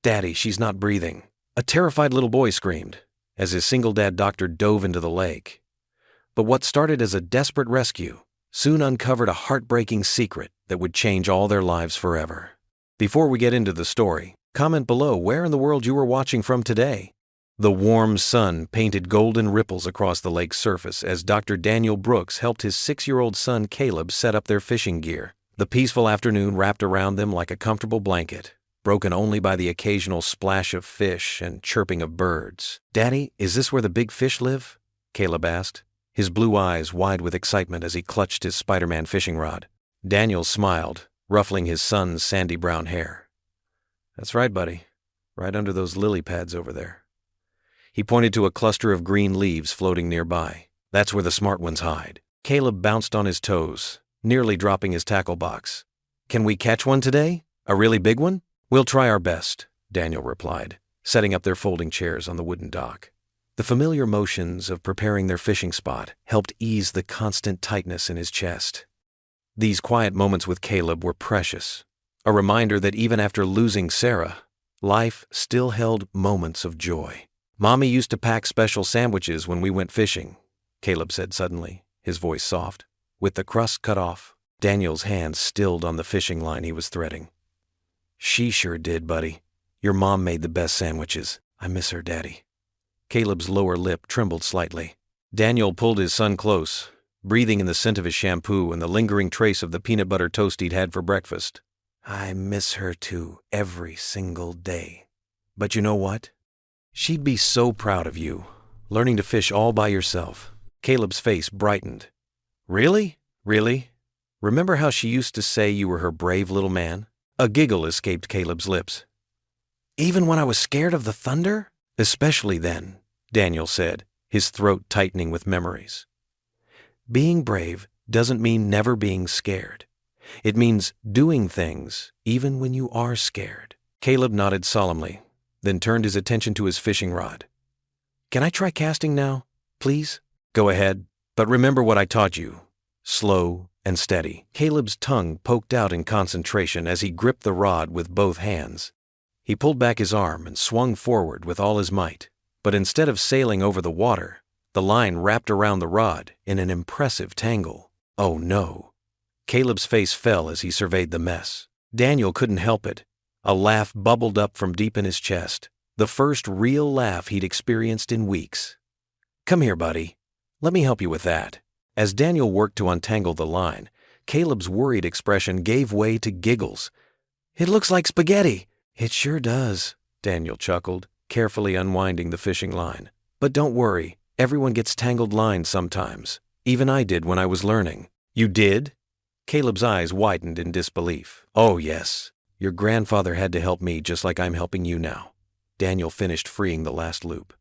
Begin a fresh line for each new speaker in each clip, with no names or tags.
"Daddy, she's not breathing," a terrified little boy screamed, as his single-dad doctor dove into the lake. But what started as a desperate rescue soon uncovered a heartbreaking secret that would change all their lives forever. Before we get into the story, comment below where in the world you were watching from today. The warm sun painted golden ripples across the lake's surface as Dr. Daniel Brooks helped his 6-year-old son Caleb set up their fishing gear. The peaceful afternoon wrapped around them like a comfortable blanket, broken only by the occasional splash of fish and chirping of birds. "Daddy, is this where the big fish live?" Caleb asked, his blue eyes wide with excitement as he clutched his Spider-Man fishing rod. Daniel smiled, ruffling his son's sandy brown hair. "That's right, buddy. Right under those lily pads over there." He pointed to a cluster of green leaves floating nearby. "That's where the smart ones hide." Caleb bounced on his toes, nearly dropping his tackle box. "Can we catch one today? A really big one?" "We'll try our best," Daniel replied, setting up their folding chairs on the wooden dock. The familiar motions of preparing their fishing spot helped ease the constant tightness in his chest. These quiet moments with Caleb were precious, a reminder that even after losing Sarah, life still held moments of joy. "Mommy used to pack special sandwiches when we went fishing," Caleb said suddenly, his voice soft, with the crust cut off. Daniel's hand stilled on the fishing line he was threading. "She sure did, buddy. Your mom made the best sandwiches. I miss her, Daddy." Caleb's lower lip trembled slightly. Daniel pulled his son close, breathing in the scent of his shampoo and the lingering trace of the peanut butter toast he'd had for breakfast. "I miss her too, every single day. But you know what? She'd be so proud of you, learning to fish all by yourself." Caleb's face brightened. "Really? Really? Remember how she used to say you were her brave little man?" A giggle escaped Caleb's lips. "Even when I was scared of the thunder?" "Especially then," Daniel said, his throat tightening with memories. "Being brave doesn't mean never being scared. It means doing things even when you are scared." Caleb nodded solemnly, then turned his attention to his fishing rod. "Can I try casting now, please?" "Go ahead, but remember what I taught you. Slow and steady." Caleb's tongue poked out in concentration as he gripped the rod with both hands. He pulled back his arm and swung forward with all his might, but instead of sailing over the water, the line wrapped around the rod in an impressive tangle. "Oh no." Caleb's face fell as he surveyed the mess. Daniel couldn't help it. A laugh bubbled up from deep in his chest, the first real laugh he'd experienced in weeks. "Come here, buddy. Let me help you with that." As Daniel worked to untangle the line, Caleb's worried expression gave way to giggles. "It looks like spaghetti." "It sure does," Daniel chuckled, carefully unwinding the fishing line. "But don't worry, everyone gets tangled lines sometimes. Even I did when I was learning." "You did?" Caleb's eyes widened in disbelief. "Oh, yes. Your grandfather had to help me just like I'm helping you now." Daniel finished freeing the last loop.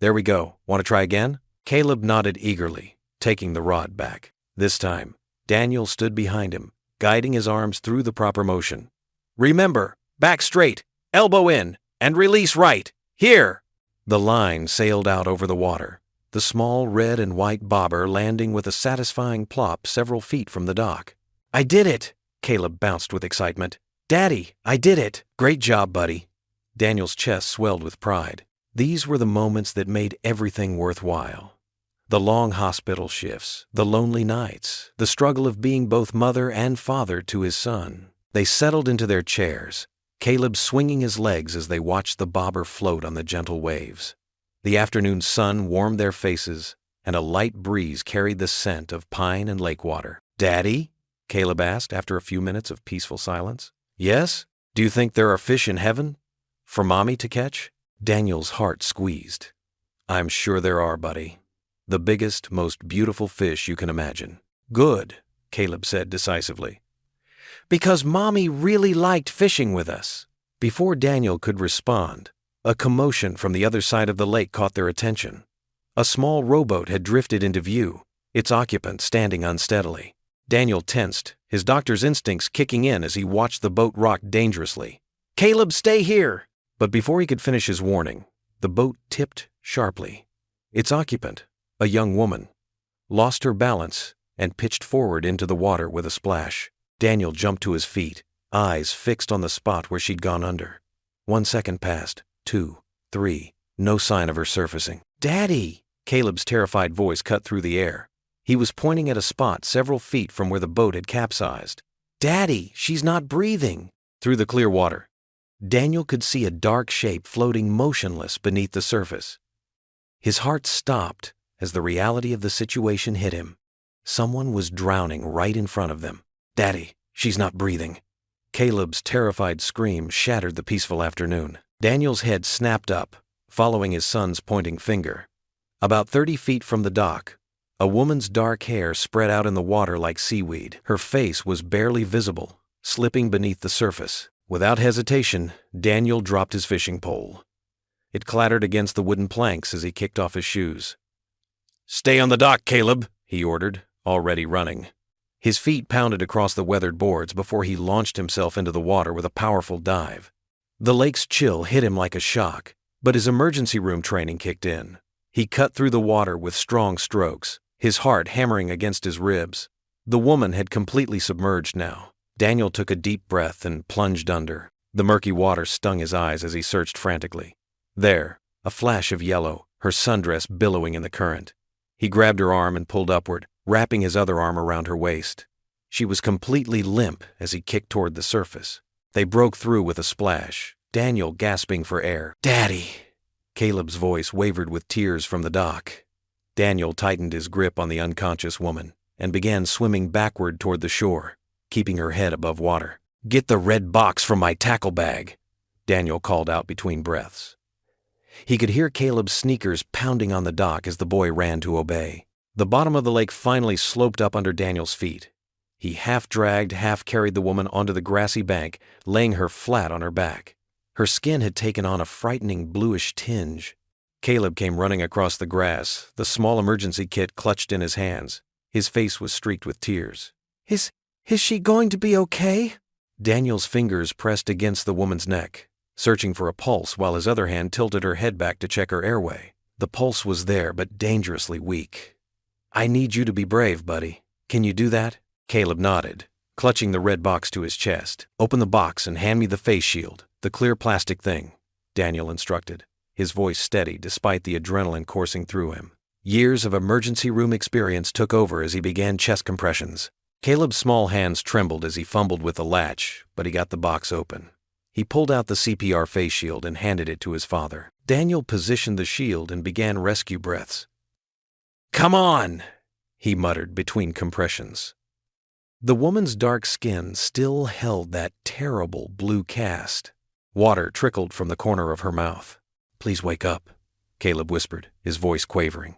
"There we go. Want to try again?" Caleb nodded eagerly, taking the rod back. This time, Daniel stood behind him, guiding his arms through the proper motion. "Remember, back straight, elbow in, and release right. Here!" The line sailed out over the water, the small red and white bobber landing with a satisfying plop several feet from the dock. "I did it!" Caleb bounced with excitement. "Daddy, I did it!" "Great job, buddy." Daniel's chest swelled with pride. These were the moments that made everything worthwhile. The long hospital shifts, the lonely nights, the struggle of being both mother and father to his son. They settled into their chairs, Caleb swinging his legs as they watched the bobber float on the gentle waves. The afternoon sun warmed their faces, and a light breeze carried the scent of pine and lake water. "Daddy?" Caleb asked after a few minutes of peaceful silence. "Yes? Do you think there are fish in heaven for Mommy to catch?" Daniel's heart squeezed. "I'm sure there are, buddy. The biggest, most beautiful fish you can imagine." "Good," Caleb said decisively. "Because Mommy really liked fishing with us." Before Daniel could respond, a commotion from the other side of the lake caught their attention. A small rowboat had drifted into view, its occupant standing unsteadily. Daniel tensed, his doctor's instincts kicking in as he watched the boat rock dangerously. "Caleb, stay here!" But before he could finish his warning, the boat tipped sharply. Its occupant, a young woman, lost her balance and pitched forward into the water with a splash. Daniel jumped to his feet, eyes fixed on the spot where she'd gone under. 1 second passed, 2, 3, no sign of her surfacing. "Daddy!" Caleb's terrified voice cut through the air. He was pointing at a spot several feet from where the boat had capsized. "Daddy, she's not breathing!" Through the clear water, Daniel could see a dark shape floating motionless beneath the surface. His heart stopped as the reality of the situation hit him. Someone was drowning right in front of them. "Daddy, she's not breathing." Caleb's terrified scream shattered the peaceful afternoon. Daniel's head snapped up, following his son's pointing finger. About 30 feet from the dock, a woman's dark hair spread out in the water like seaweed. Her face was barely visible, slipping beneath the surface. Without hesitation, Daniel dropped his fishing pole. It clattered against the wooden planks as he kicked off his shoes. "Stay on the dock, Caleb," he ordered, already running. His feet pounded across the weathered boards before he launched himself into the water with a powerful dive. The lake's chill hit him like a shock, but his emergency room training kicked in. He cut through the water with strong strokes, his heart hammering against his ribs. The woman had completely submerged now. Daniel took a deep breath and plunged under. The murky water stung his eyes as he searched frantically. There, a flash of yellow, her sundress billowing in the current. He grabbed her arm and pulled upward, wrapping his other arm around her waist. She was completely limp as he kicked toward the surface. They broke through with a splash, Daniel gasping for air. "Daddy!" Caleb's voice wavered with tears from the dock. Daniel tightened his grip on the unconscious woman and began swimming backward toward the shore, keeping her head above water. "Get the red box from my tackle bag," Daniel called out between breaths. He could hear Caleb's sneakers pounding on the dock as the boy ran to obey. The bottom of the lake finally sloped up under Daniel's feet. He half-dragged, half-carried the woman onto the grassy bank, laying her flat on her back. Her skin had taken on a frightening bluish tinge. Caleb came running across the grass, the small emergency kit clutched in his hands. His face was streaked with tears. Is she going to be okay?" Daniel's fingers pressed against the woman's neck, searching for a pulse while his other hand tilted her head back to check her airway. The pulse was there, but dangerously weak. "I need you to be brave, buddy. Can you do that?" Caleb nodded, clutching the red box to his chest. "Open the box and hand me the face shield, the clear plastic thing," Daniel instructed, his voice steady despite the adrenaline coursing through him. Years of emergency room experience took over as he began chest compressions. Caleb's small hands trembled as he fumbled with the latch, but he got the box open. He pulled out the CPR face shield and handed it to his father. Daniel positioned the shield and began rescue breaths. "Come on," he muttered between compressions. The woman's dark skin still held that terrible blue cast. Water trickled from the corner of her mouth. "Please wake up," Caleb whispered, his voice quavering.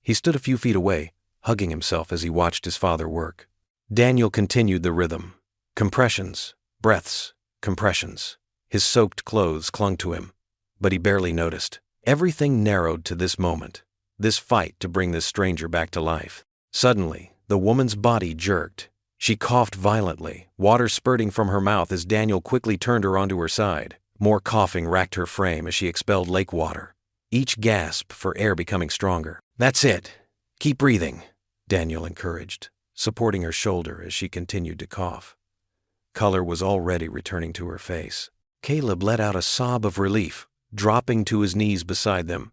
He stood a few feet away, hugging himself as he watched his father work. Daniel continued the rhythm. Compressions, breaths, compressions. His soaked clothes clung to him, but he barely noticed. Everything narrowed to this moment, this fight to bring this stranger back to life. Suddenly, the woman's body jerked. She coughed violently, water spurting from her mouth as Daniel quickly turned her onto her side. More coughing racked her frame as she expelled lake water, each gasp for air becoming stronger. "That's it. Keep breathing," Daniel encouraged, supporting her shoulder as she continued to cough. Color was already returning to her face. Caleb let out a sob of relief, dropping to his knees beside them.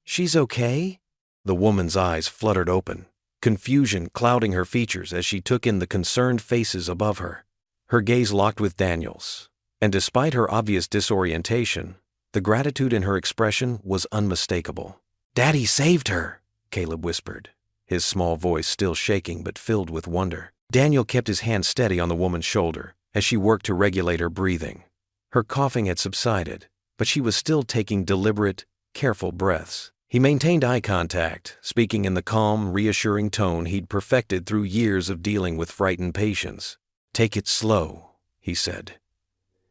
"She's okay?" The woman's eyes fluttered open, confusion clouding her features as she took in the concerned faces above her. Her gaze locked with Daniel's, and despite her obvious disorientation, the gratitude in her expression was unmistakable. "Daddy saved her," Caleb whispered, his small voice still shaking but filled with wonder. Daniel kept his hand steady on the woman's shoulder as she worked to regulate her breathing. Her coughing had subsided, but she was still taking deliberate, careful breaths. He maintained eye contact, speaking in the calm, reassuring tone he'd perfected through years of dealing with frightened patients. "Take it slow," he said.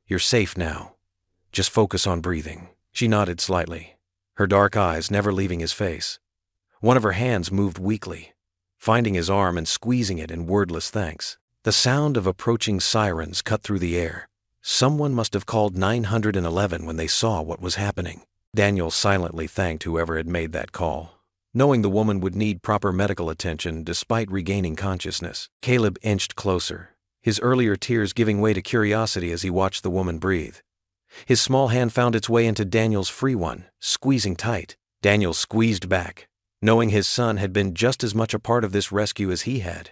"You're safe now. Just focus on breathing." She nodded slightly, her dark eyes never leaving his face. One of her hands moved weakly, finding his arm and squeezing it in wordless thanks. The sound of approaching sirens cut through the air. Someone must have called 911 when they saw what was happening. Daniel silently thanked whoever had made that call, knowing the woman would need proper medical attention despite regaining consciousness. Caleb inched closer, his earlier tears giving way to curiosity as he watched the woman breathe. His small hand found its way into Daniel's free one, squeezing tight. Daniel squeezed back, knowing his son had been just as much a part of this rescue as he had.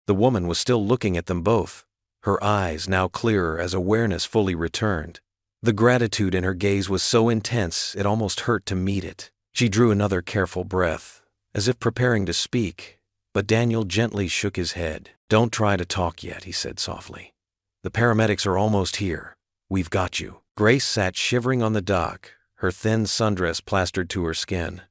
The woman was still looking at them both, her eyes now clearer as awareness fully returned. The gratitude in her gaze was so intense it almost hurt to meet it. She drew another careful breath, as if preparing to speak, but Daniel gently shook his head. "Don't try to talk yet," he said softly. "The paramedics are almost here. We've got you." Grace sat shivering on the dock, her thin sundress plastered to her skin.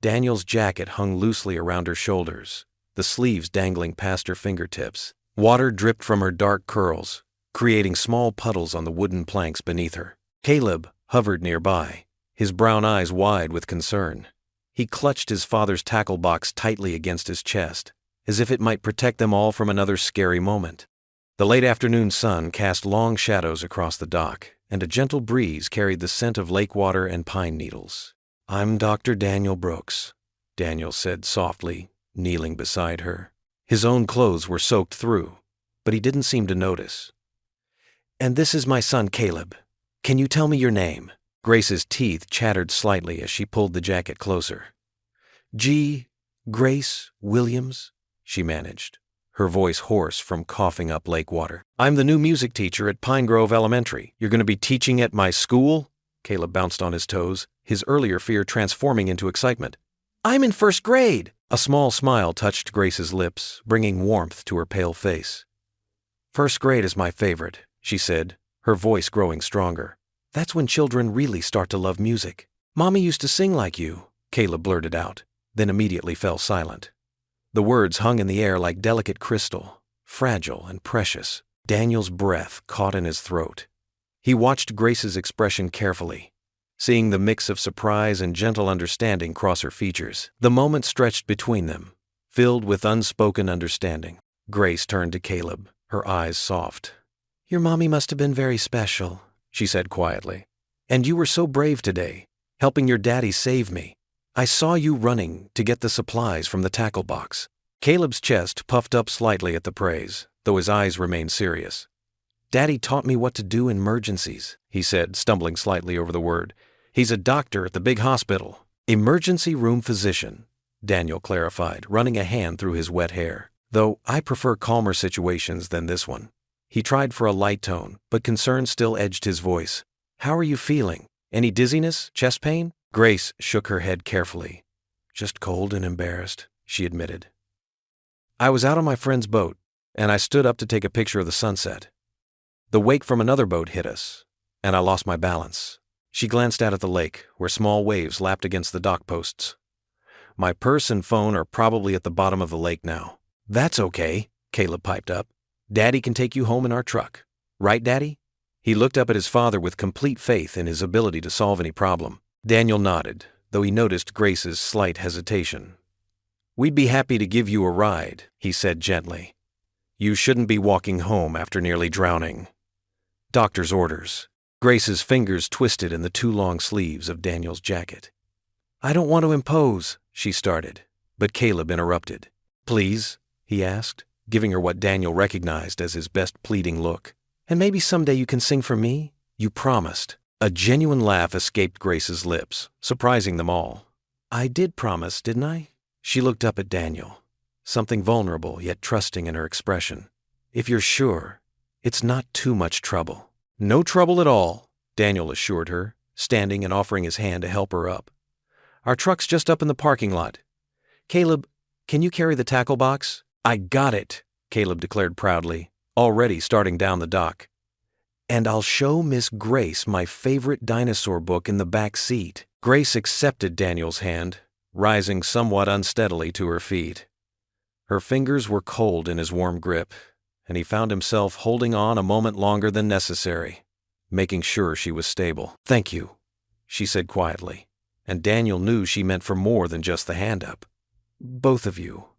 Daniel's jacket hung loosely around her shoulders, the sleeves dangling past her fingertips. Water dripped from her dark curls, creating small puddles on the wooden planks beneath her. Caleb hovered nearby, his brown eyes wide with concern. He clutched his father's tackle box tightly against his chest, as if it might protect them all from another scary moment. The late afternoon sun cast long shadows across the dock, and a gentle breeze carried the scent of lake water and pine needles. "I'm Dr. Daniel Brooks," Daniel said softly, kneeling beside her. His own clothes were soaked through, but he didn't seem to notice. "And this is my son Caleb. Can you tell me your name?" Grace's teeth chattered slightly as she pulled the jacket closer. Grace Williams," she managed, her voice hoarse from coughing up lake water. "I'm the new music teacher at Pine Grove Elementary. You're going to be teaching at my school?" Caleb bounced on his toes, his earlier fear transforming into excitement. "I'm in first grade." A small smile touched Grace's lips, bringing warmth to her pale face. "First grade is my favorite," she said, her voice growing stronger. "That's when children really start to love music." "Mommy used to sing like you," Caleb blurted out, then immediately fell silent. The words hung in the air like delicate crystal, fragile and precious. Daniel's breath caught in his throat. He watched Grace's expression carefully, seeing the mix of surprise and gentle understanding cross her features. The moment stretched between them, filled with unspoken understanding. Grace turned to Caleb, her eyes soft. "Your mommy must have been very special," she said quietly. "And you were so brave today, helping your daddy save me. I saw you running to get the supplies from the tackle box." Caleb's chest puffed up slightly at the praise, though his eyes remained serious. "Daddy taught me what to do in emergencies," he said, stumbling slightly over the word. "He's a doctor at the big hospital." "Emergency room physician," Daniel clarified, running a hand through his wet hair. "Though I prefer calmer situations than this one." He tried for a light tone, but concern still edged his voice. "How are you feeling? Any dizziness, chest pain?" Grace shook her head carefully. "Just cold and embarrassed," she admitted. "I was out on my friend's boat, and I stood up to take a picture of the sunset. The wake from another boat hit us, and I lost my balance." She glanced out at the lake, where small waves lapped against the dock posts. "My purse and phone are probably at the bottom of the lake now." "That's okay," Caleb piped up. "Daddy can take you home in our truck. Right, Daddy?" He looked up at his father with complete faith in his ability to solve any problem. Daniel nodded, though he noticed Grace's slight hesitation. "We'd be happy to give you a ride," he said gently. "You shouldn't be walking home after nearly drowning." "Doctor's orders." Grace's fingers twisted in the two long sleeves of Daniel's jacket. "I don't want to impose," she started, but Caleb interrupted. "Please?" he asked, giving her what Daniel recognized as his best pleading look. "And maybe someday you can sing for me? You promised." A genuine laugh escaped Grace's lips, surprising them all. "I did promise, didn't I?" She looked up at Daniel, something vulnerable yet trusting in her expression. "If you're sure, it's not too much trouble." "No trouble at all," Daniel assured her, standing and offering his hand to help her up. "Our truck's just up in the parking lot. Caleb, can you carry the tackle box?" "I got it," Caleb declared proudly, already starting down the dock. "And I'll show Miss Grace my favorite dinosaur book in the back seat." Grace accepted Daniel's hand, rising somewhat unsteadily to her feet. Her fingers were cold in his warm grip, and he found himself holding on a moment longer than necessary, making sure she was stable. "Thank you," she said quietly, and Daniel knew she meant for more than just the hand up. "Both of you.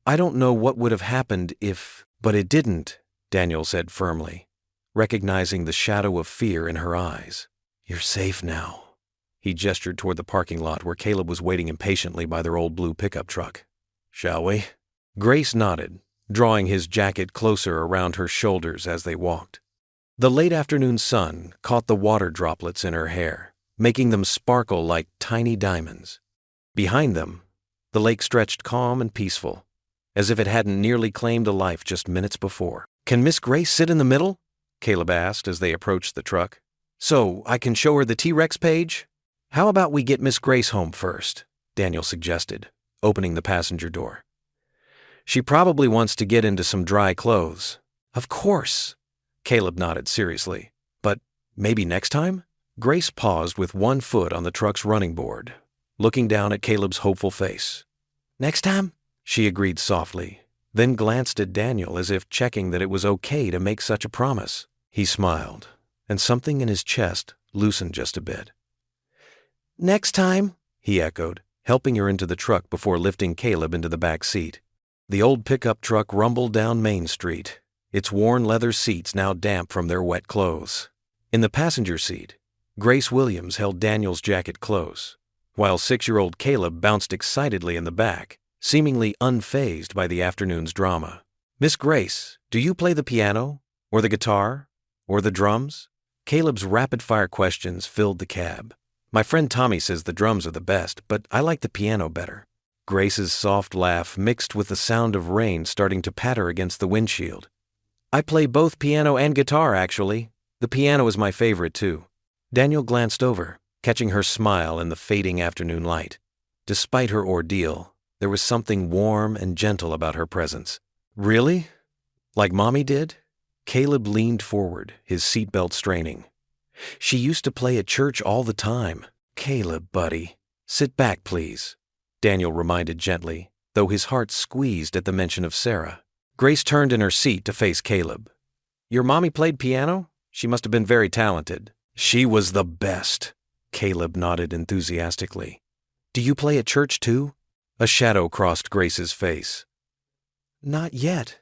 I don't know what would have happened if—" "But it didn't," Daniel said firmly, recognizing the shadow of fear in her eyes. "You're safe now." He gestured toward the parking lot where Caleb was waiting impatiently by their old blue pickup truck. "Shall we?" Grace nodded, drawing his jacket closer around her shoulders as they walked. The late afternoon sun caught the water droplets in her hair, making them sparkle like tiny diamonds. Behind them, the lake stretched calm and peaceful, as if it hadn't nearly claimed a life just minutes before. "Can Miss Grace sit in the middle?" Caleb asked as they approached the truck. "So I can show her the T-Rex page?" "How about we get Miss Grace home first?" Daniel suggested, opening the passenger door. "She probably wants to get into some dry clothes." "Of course," Caleb nodded seriously. "But maybe next time?" Grace paused with one foot on the truck's running board, looking down at Caleb's hopeful face. "Next time?" she agreed softly, then glanced at Daniel as if checking that it was okay to make such a promise. He smiled, and something in his chest loosened just a bit. "Next time," he echoed, helping her into the truck before lifting Caleb into the back seat. The old pickup truck rumbled down Main Street, its worn leather seats now damp from their wet clothes. In the passenger seat, Grace Williams held Daniel's jacket close, while 6-year-old Caleb bounced excitedly in the back, seemingly unfazed by the afternoon's drama. "Miss Grace, do you play the piano, or the guitar, or the drums?" Caleb's rapid-fire questions filled the cab. "My friend Tommy says the drums are the best, but I like the piano better." Grace's soft laugh mixed with the sound of rain starting to patter against the windshield. "I play both piano and guitar, actually. The piano is my favorite, too." Daniel glanced over, catching her smile in the fading afternoon light. Despite her ordeal, there was something warm and gentle about her presence. "Really? Like Mommy did?" Caleb leaned forward, his seatbelt straining. "She used to play at church all the time." "Caleb, buddy, sit back, please," Daniel reminded gently, though his heart squeezed at the mention of Sarah. Grace turned in her seat to face Caleb. "Your mommy played piano? She must have been very talented." "She was the best," Caleb nodded enthusiastically. "Do you play at church too?" A shadow crossed Grace's face. "Not yet.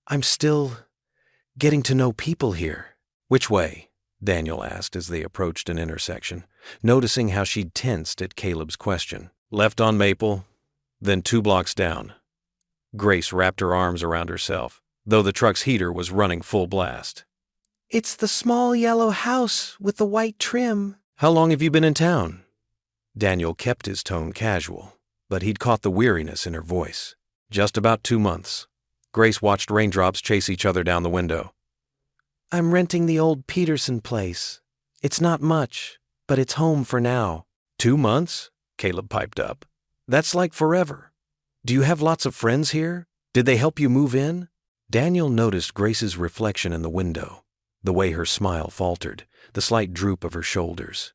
I'm still getting to know people here." "Which way?" Daniel asked as they approached an intersection, noticing how she'd tensed at Caleb's question. "Left on Maple, then 2 blocks down." Grace wrapped her arms around herself, though the truck's heater was running full blast. "It's the small yellow house with the white trim." "How long have you been in town?" Daniel kept his tone casual, but he'd caught the weariness in her voice. "Just about 2 months." Grace watched raindrops chase each other down the window. "I'm renting the old Peterson place. It's not much, but it's home for now." 2 months? Caleb piped up. "That's like forever. Do you have lots of friends here? Did they help you move in?" Daniel noticed Grace's reflection in the window, the way her smile faltered, the slight droop of her shoulders.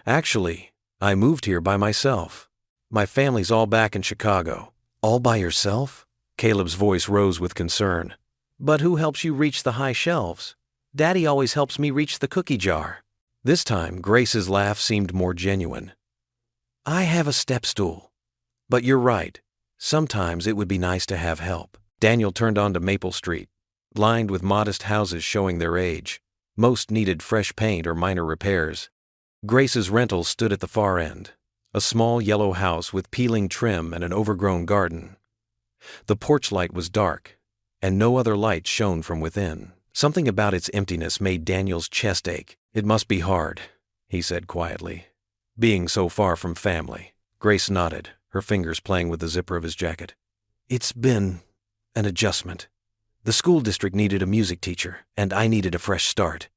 "Actually, I moved here by myself. My family's all back in Chicago." "All by yourself?" Caleb's voice rose with concern. "But who helps you reach the high shelves? Daddy always helps me reach the cookie jar." This time, Grace's laugh seemed more genuine. "I have a step stool. But you're right. Sometimes it would be nice to have help." Daniel turned onto Maple Street, lined with modest houses showing their age. Most needed fresh paint or minor repairs. Grace's rental stood at the far end, a small yellow house with peeling trim and an overgrown garden. The porch light was dark, and no other light shone from within. Something about its emptiness made Daniel's chest ache. "It must be hard," he said quietly, "being so far from family." Grace nodded, her fingers playing with the zipper of his jacket. "It's been an adjustment. The school district needed a music teacher, and I needed a fresh start."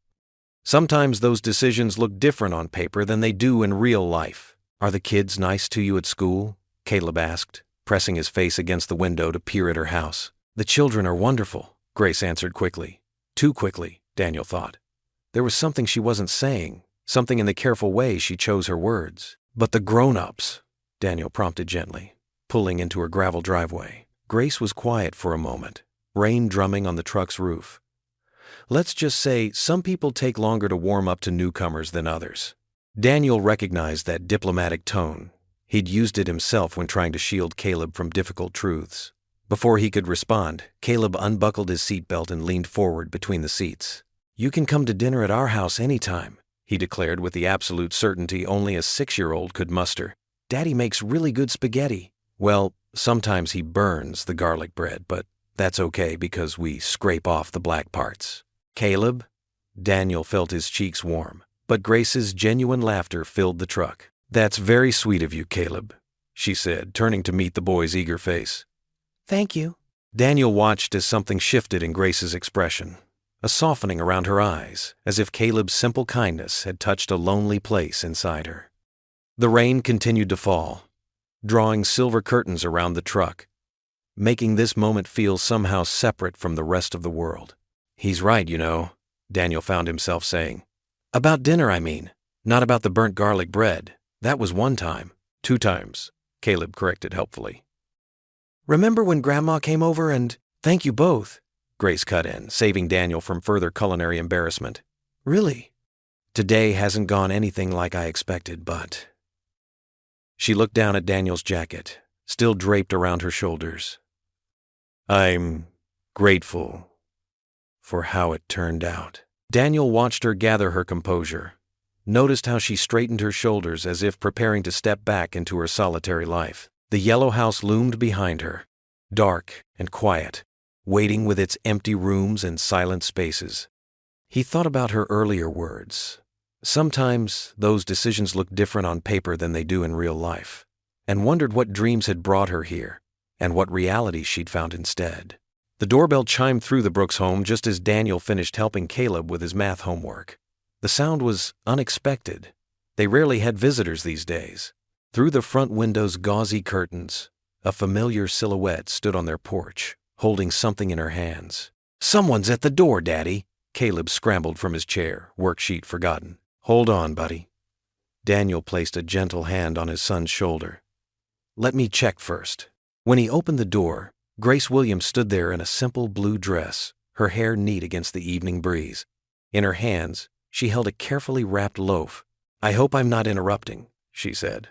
Sometimes those decisions look different on paper than they do in real life. "Are the kids nice to you at school?" Caleb asked, pressing his face against the window to peer at her house. "The children are wonderful," Grace answered quickly. Too quickly, Daniel thought. There was something she wasn't saying, something in the careful way she chose her words. "But the grown-ups," Daniel prompted gently, pulling into her gravel driveway. Grace was quiet for a moment, rain drumming on the truck's roof. "Let's just say some people take longer to warm up to newcomers than others." Daniel recognized that diplomatic tone. He'd used it himself when trying to shield Caleb from difficult truths. Before he could respond, Caleb unbuckled his seatbelt and leaned forward between the seats. "You can come to dinner at our house anytime," he declared with the absolute certainty only a 6-year-old could muster. "Daddy makes really good spaghetti. Well, sometimes he burns the garlic bread, but that's okay because we scrape off the black parts." "Caleb," Daniel felt his cheeks warm, but Grace's genuine laughter filled the truck. "That's very sweet of you, Caleb," she said, turning to meet the boy's eager face.
"Thank you."
Daniel watched as something shifted in Grace's expression, a softening around her eyes, as if Caleb's simple kindness had touched a lonely place inside her. The rain continued to fall, drawing silver curtains around the truck, making this moment feel somehow separate from the rest of the world. "He's right, you know," Daniel found himself saying. "About dinner, I mean. Not about the burnt garlic bread. That was one time." "2 times," Caleb corrected helpfully.
"Remember when Grandma came over and—"
"Thank you both," Grace cut in, saving Daniel from further culinary embarrassment.
"Really?
"Today hasn't gone anything like I expected, but—" She looked down at Daniel's jacket, still draped around her shoulders. "I'm grateful for how it turned out." Daniel watched her gather her composure, noticed how she straightened her shoulders as if preparing to step back into her solitary life. The yellow house loomed behind her, dark and quiet, waiting with its empty rooms and silent spaces. He thought about her earlier words. Sometimes those decisions look different on paper than they do in real life, and wondered what dreams had brought her here, and what reality she'd found instead. The doorbell chimed through the Brooks home just as Daniel finished helping Caleb with his math homework. The sound was unexpected. They rarely had visitors these days. Through the front window's gauzy curtains, a familiar silhouette stood on their porch, holding something in her hands. "Someone's at the door, Daddy." Caleb scrambled from his chair, worksheet forgotten. "Hold on, buddy." Daniel placed a gentle hand on his son's shoulder. "Let me check first." When he opened the door, Grace Williams stood there in a simple blue dress, her hair neat against the evening breeze. In her hands, she held a carefully wrapped loaf. "I hope I'm not interrupting," she said,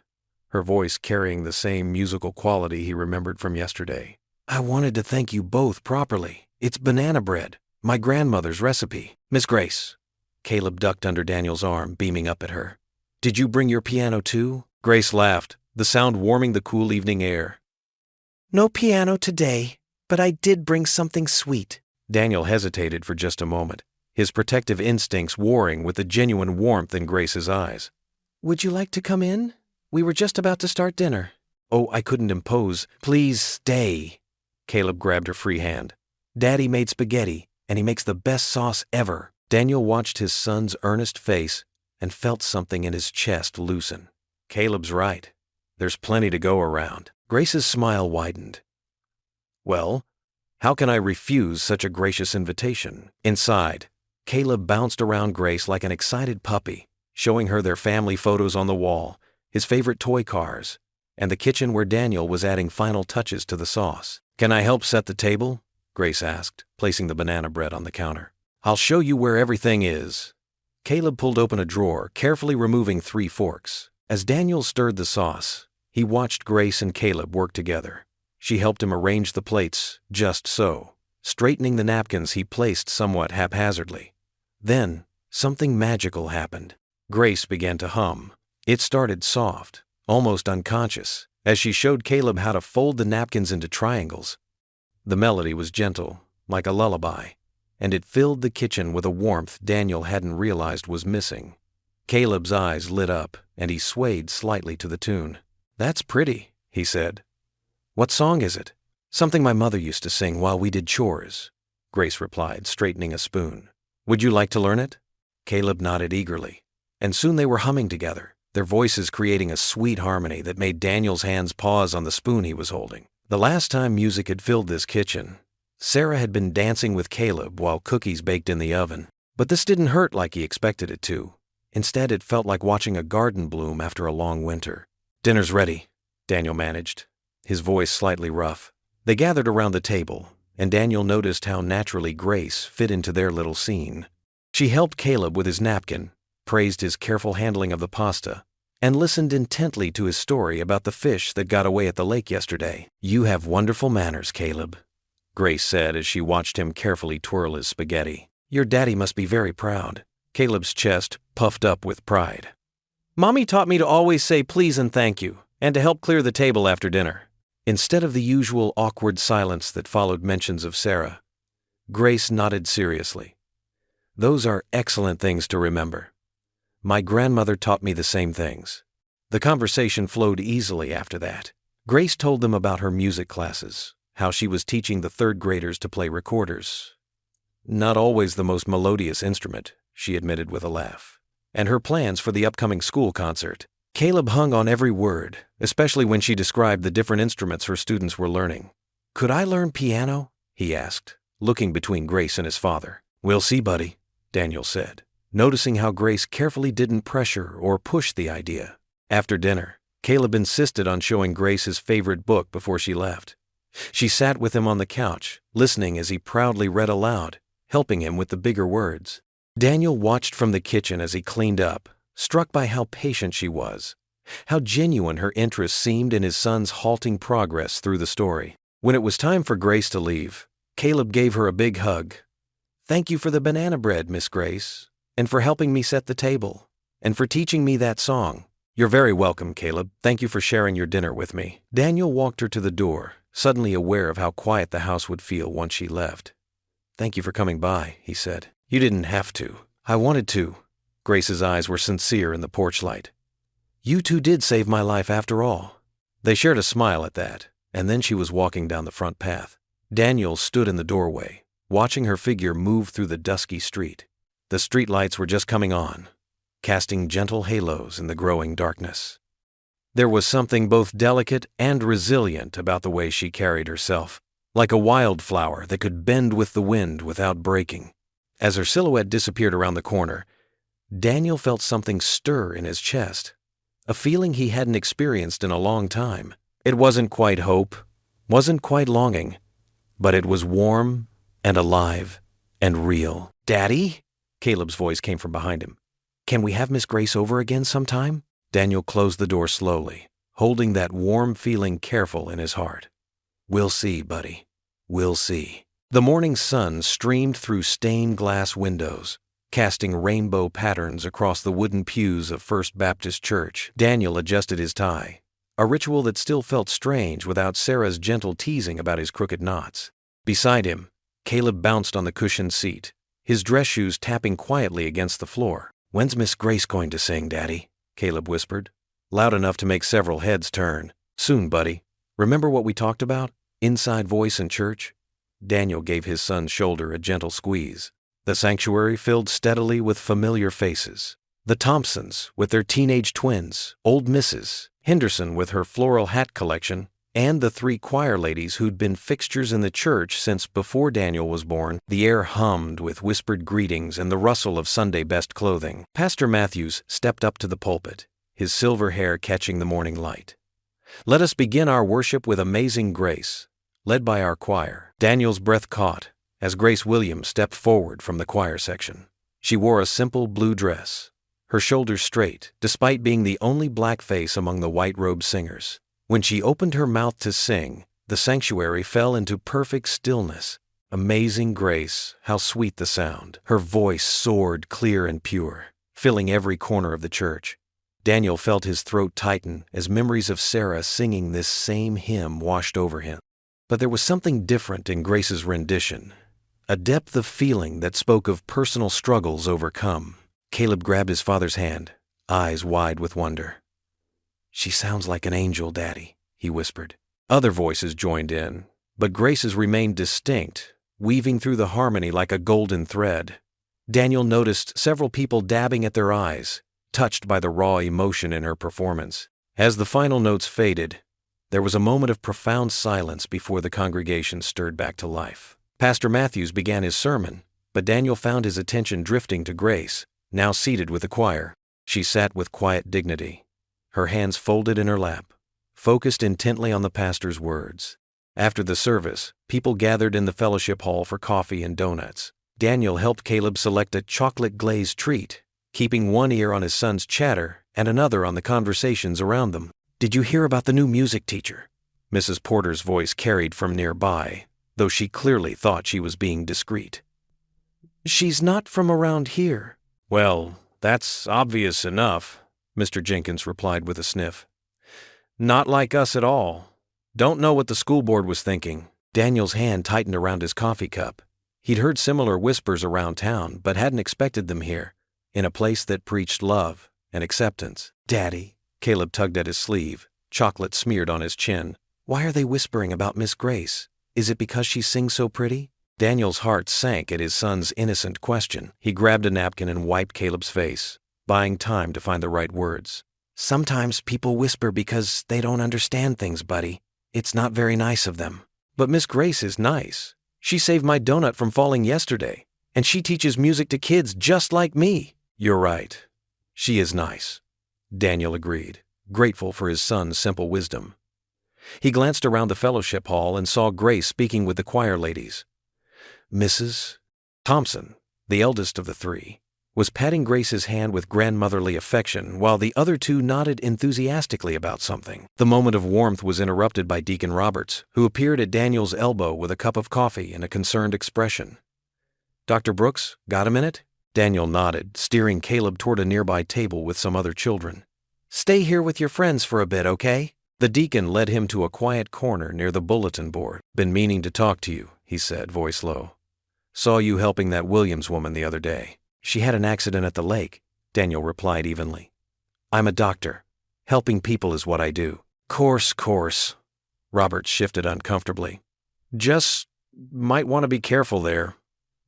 her voice carrying the same musical quality he remembered from yesterday. "I wanted to thank you both properly. It's banana bread, my grandmother's recipe." "Miss Grace." Caleb ducked under Daniel's arm, beaming up at her. "Did you bring your piano too?" Grace laughed, the sound warming the cool evening air.
"No piano today, but I did bring something sweet."
Daniel hesitated for just a moment, his protective instincts warring with the genuine warmth in Grace's eyes.
"Would you like to come in? We were just about to start dinner."
"Oh, I couldn't impose. Please stay." Caleb grabbed her free hand. "Daddy made spaghetti, and he makes the best sauce ever." Daniel watched his son's earnest face and felt something in his chest loosen. Caleb's right. There's plenty to go around. Grace's smile widened. "Well, how can I refuse such a gracious invitation?" Inside, Caleb bounced around Grace like an excited puppy, showing her their family photos on the wall, his favorite toy cars, and the kitchen where Daniel was adding final touches to the sauce. "Can I help set the table?" Grace asked, placing the banana bread on the counter. "I'll show you where everything is." Caleb pulled open a drawer, carefully removing 3 forks. As Daniel stirred the sauce, he watched Grace and Caleb work together. She helped him arrange the plates, just so, straightening the napkins he placed somewhat haphazardly. Then, something magical happened. Grace began to hum. It started soft, almost unconscious, as she showed Caleb how to fold the napkins into triangles. The melody was gentle, like a lullaby, and it filled the kitchen with a warmth Daniel hadn't realized was missing. Caleb's eyes lit up, and he swayed slightly to the tune. "That's pretty," he said. "What song is it?" "Something my mother used to sing while we did chores," Grace replied, straightening a spoon. "Would you like to learn it?" Caleb nodded eagerly, and soon they were humming together, their voices creating a sweet harmony that made Daniel's hands pause on the spoon he was holding. The last time music had filled this kitchen, Sarah had been dancing with Caleb while cookies baked in the oven. But this didn't hurt like he expected it to. Instead, it felt like watching a garden bloom after a long winter. "Dinner's ready," Daniel managed, his voice slightly rough. They gathered around the table, and Daniel noticed how naturally Grace fit into their little scene. She helped Caleb with his napkin, praised his careful handling of the pasta, and listened intently to his story about the fish that got away at the lake yesterday. "You have wonderful manners, Caleb," Grace said as she watched him carefully twirl his spaghetti. "Your daddy must be very proud." Caleb's chest puffed up with pride. "Mommy taught me to always say please and thank you, and to help clear the table after dinner." Instead of the usual awkward silence that followed mentions of Sarah, Grace nodded seriously. Those are excellent things to remember. My grandmother taught me the same things. The conversation flowed easily after that. Grace told them about her music classes, how she was teaching the third graders to play recorders. Not always the most melodious instrument, she admitted with a laugh. And her plans for the upcoming school concert. Caleb hung on every word, especially when she described the different instruments her students were learning. "Could I learn piano?" he asked, looking between Grace and his father. "We'll see, buddy," Daniel said, noticing how Grace carefully didn't pressure or push the idea. After dinner, Caleb insisted on showing Grace his favorite book before she left. She sat with him on the couch, listening as he proudly read aloud, helping him with the bigger words. Daniel watched from the kitchen as he cleaned up, struck by how patient she was, how genuine her interest seemed in his son's halting progress through the story. When it was time for Grace to leave, Caleb gave her a big hug. "Thank you for the banana bread, Miss Grace, and for helping me set the table, and for teaching me that song." "You're very welcome, Caleb. Thank you for sharing your dinner with me." Daniel walked her to the door, suddenly aware of how quiet the house would feel once she left. "Thank you for coming by," he said. "You didn't have to. I wanted to." Grace's eyes were sincere in the porch light. "You two did save my life after all." They shared a smile at that, and then she was walking down the front path. Daniel stood in the doorway, watching her figure move through the dusky street. The street lights were just coming on, casting gentle halos in the growing darkness. There was something both delicate and resilient about the way she carried herself, like a wildflower that could bend with the wind without breaking. As her silhouette disappeared around the corner, Daniel felt something stir in his chest, a feeling he hadn't experienced in a long time. It wasn't quite hope, wasn't quite longing, but it was warm and alive and real. "Daddy?" Caleb's voice came from behind him. "Can we have Miss Grace over again sometime?" Daniel closed the door slowly, holding that warm feeling careful in his heart. "We'll see, buddy. We'll see." The morning sun streamed through stained glass windows, casting rainbow patterns across the wooden pews of First Baptist Church. Daniel adjusted his tie, a ritual that still felt strange without Sarah's gentle teasing about his crooked knots. Beside him, Caleb bounced on the cushioned seat, his dress shoes tapping quietly against the floor. "When's Miss Grace going to sing, Daddy?" Caleb whispered, loud enough to make several heads turn. "Soon, buddy. Remember what we talked about? Inside voice in church?" Daniel gave his son's shoulder a gentle squeeze. The sanctuary filled steadily with familiar faces. The Thompsons, with their teenage twins, old Mrs. Henderson with her floral hat collection, and the three choir ladies who'd been fixtures in the church since before Daniel was born. The air hummed with whispered greetings and the rustle of Sunday best clothing. Pastor Matthews stepped up to the pulpit, his silver hair catching the morning light. "Let us begin our worship with Amazing Grace, led by our choir." Daniel's breath caught as Grace Williams stepped forward from the choir section. She wore a simple blue dress, her shoulders straight, despite being the only black face among the white-robed singers. When she opened her mouth to sing, the sanctuary fell into perfect stillness. Amazing Grace, how sweet the sound. Her voice soared clear and pure, filling every corner of the church. Daniel felt his throat tighten as memories of Sarah singing this same hymn washed over him. But there was something different in Grace's rendition, a depth of feeling that spoke of personal struggles overcome. Caleb grabbed his father's hand, eyes wide with wonder. "She sounds like an angel, Daddy," he whispered. Other voices joined in, but Grace's remained distinct, weaving through the harmony like a golden thread. Daniel noticed several people dabbing at their eyes, touched by the raw emotion in her performance. As the final notes faded, there was a moment of profound silence before the congregation stirred back to life. Pastor Matthews began his sermon, but Daniel found his attention drifting to Grace, now seated with the choir. She sat with quiet dignity, her hands folded in her lap, focused intently on the pastor's words. After the service, people gathered in the fellowship hall for coffee and donuts. Daniel helped Caleb select a chocolate-glazed treat, keeping one ear on his son's chatter and another on the conversations around them. "Did you hear about the new music teacher?" Mrs. Porter's voice carried from nearby, though she clearly thought she was being discreet. "She's not from around here." "Well, that's obvious enough," Mr. Jenkins replied with a sniff. "Not like us at all. Don't know what the school board was thinking." Daniel's hand tightened around his coffee cup. He'd heard similar whispers around town, but hadn't expected them here, in a place that preached love and acceptance. "Daddy," Caleb tugged at his sleeve, chocolate smeared on his chin. "Why are they whispering about Miss Grace? Is it because she sings so pretty?" Daniel's heart sank at his son's innocent question. He grabbed a napkin and wiped Caleb's face, buying time to find the right words. "Sometimes people whisper because they don't understand things, buddy. It's not very nice of them." "But Miss Grace is nice. She saved my donut from falling yesterday, and she teaches music to kids just like me." "You're right. She is nice," Daniel agreed, grateful for his son's simple wisdom. He glanced around the fellowship hall and saw Grace speaking with the choir ladies. Mrs. Thompson, the eldest of the three, was patting Grace's hand with grandmotherly affection while the other two nodded enthusiastically about something. The moment of warmth was interrupted by Deacon Roberts, who appeared at Daniel's elbow with a cup of coffee and a concerned expression. "Dr. Brooks, got a minute?" Daniel nodded, steering Caleb toward a nearby table with some other children. "Stay here with your friends for a bit, okay?" The deacon led him to a quiet corner near the bulletin board. "Been meaning to talk to you," he said, voice low. "Saw you helping that Williams woman the other day." "She had an accident at the lake," Daniel replied evenly. "I'm a doctor. Helping people is what I do." Course. Robert shifted uncomfortably. "Just might want to be careful there.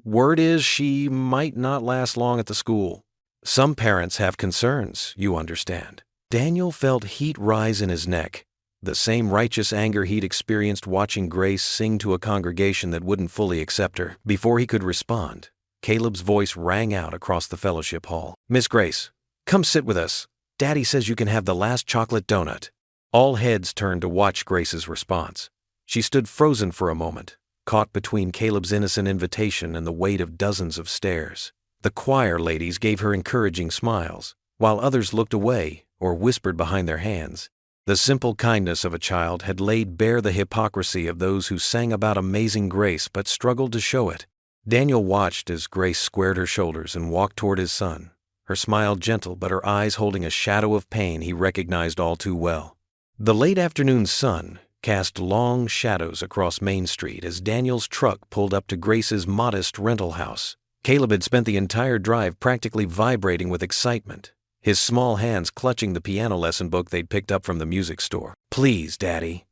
Word is she might not last long at the school. Some parents have concerns, you understand." Daniel felt heat rise in his neck, the same righteous anger he'd experienced watching Grace sing to a congregation that wouldn't fully accept her. Before he could respond, Caleb's voice rang out across the fellowship hall. "Miss Grace, come sit with us. Daddy says you can have the last chocolate donut." All heads turned to watch Grace's response. She stood frozen for a moment, caught between Caleb's innocent invitation and the weight of dozens of stares. The choir ladies gave her encouraging smiles, while others looked away or whispered behind their hands. The simple kindness of a child had laid bare the hypocrisy of those who sang about amazing grace but struggled to show it. Daniel watched as Grace squared her shoulders and walked toward his son, her smile gentle but her eyes holding a shadow of pain he recognized all too well. The late afternoon sun cast long shadows across Main Street as Daniel's truck pulled up to Grace's modest rental house. Caleb had spent the entire drive practically vibrating with excitement, his small hands clutching the piano lesson book they'd picked up from the music store. "Please, Daddy.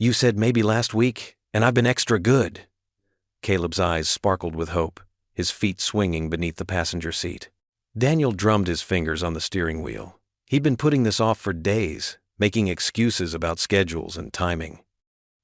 You said maybe last week, and I've been extra good." Caleb's eyes sparkled with hope, his feet swinging beneath the passenger seat. Daniel drummed his fingers on the steering wheel. He'd been putting this off for days, making excuses about schedules and timing.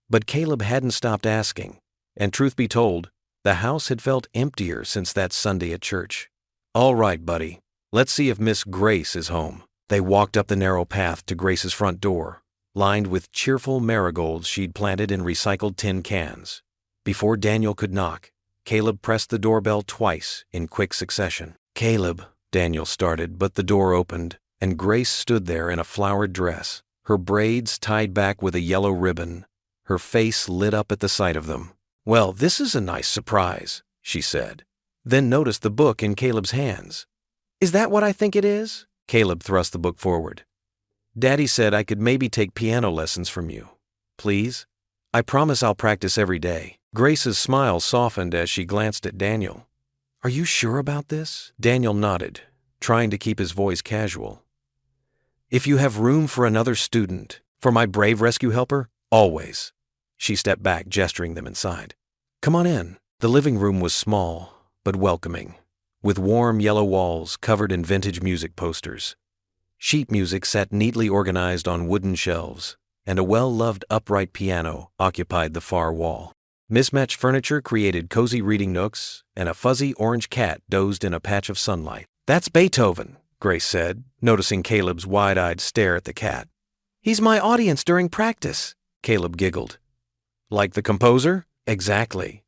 But Caleb hadn't stopped asking, and truth be told, the house had felt emptier since that Sunday at church. "All right, buddy. Let's see if Miss Grace is home." They walked up the narrow path to Grace's front door, lined with cheerful marigolds she'd planted in recycled tin cans. Before Daniel could knock, Caleb pressed the doorbell twice in quick succession. "Caleb," Daniel started, but the door opened, and Grace stood there in a flowered dress, her braids tied back with a yellow ribbon, her face lit up at the sight of them. "Well, this is a nice surprise," she said, then noticed the book in Caleb's hands. "Is that what I think it is?" Caleb thrust the book forward. "Daddy said I could maybe take piano lessons from you. Please? I promise I'll practice every day." Grace's smile softened as she glanced at Daniel. "Are you sure about this?" Daniel nodded, trying to keep his voice casual. "If you have room for another student, for my brave rescue helper, always." She stepped back, gesturing them inside. "Come on in." The living room was small, but welcoming, with warm yellow walls covered in vintage music posters. Sheet music sat neatly organized on wooden shelves, and a well-loved upright piano occupied the far wall. Mismatched furniture created cozy reading nooks, and a fuzzy orange cat dozed in a patch of sunlight. "That's Beethoven," Grace said, noticing Caleb's wide-eyed stare at the cat. "He's my audience during practice," Caleb giggled. "Like the composer?" "Exactly.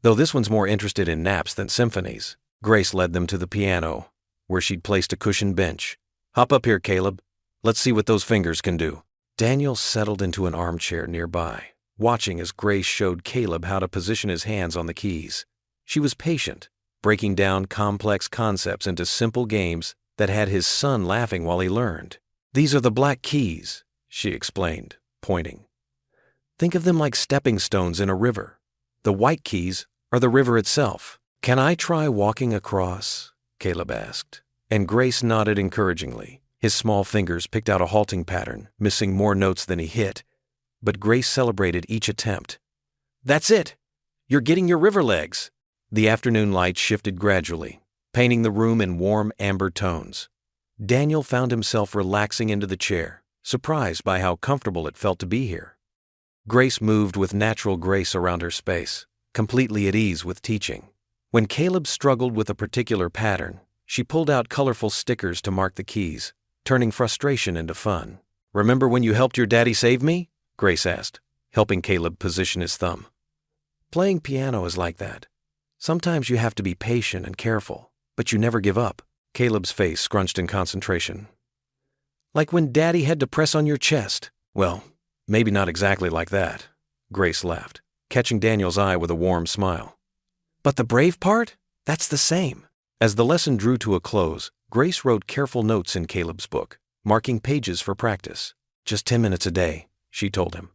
Though this one's more interested in naps than symphonies." Grace led them to the piano, where she'd placed a cushioned bench. "Hop up here, Caleb. Let's see what those fingers can do." Daniel settled into an armchair nearby, watching as Grace showed Caleb how to position his hands on the keys. She was patient, breaking down complex concepts into simple games that had his son laughing while he learned. "These are the black keys," she explained, pointing. "Think of them like stepping stones in a river. The white keys or the river itself? Can I try walking across? Caleb asked, and Grace nodded encouragingly. His small fingers picked out a halting pattern, missing more notes than he hit, but Grace celebrated each attempt. That's it! You're getting your river legs! The afternoon light shifted gradually, painting the room in warm amber tones. Daniel found himself relaxing into the chair, surprised by how comfortable it felt to be here. Grace moved with natural grace around her space, completely at ease with teaching. When Caleb struggled with a particular pattern, she pulled out colorful stickers to mark the keys, turning frustration into fun. Remember when you helped your daddy save me? Grace asked, helping Caleb position his thumb. Playing piano is like that. Sometimes you have to be patient and careful, but you never give up. Caleb's face scrunched in concentration. Like when Daddy had to press on your chest. Well, maybe not exactly like that. Grace laughed, catching Daniel's eye with a warm smile. But the brave part? That's the same. As the lesson drew to a close, Grace wrote careful notes in Caleb's book, marking pages for practice. Just 10 minutes a day, she told him.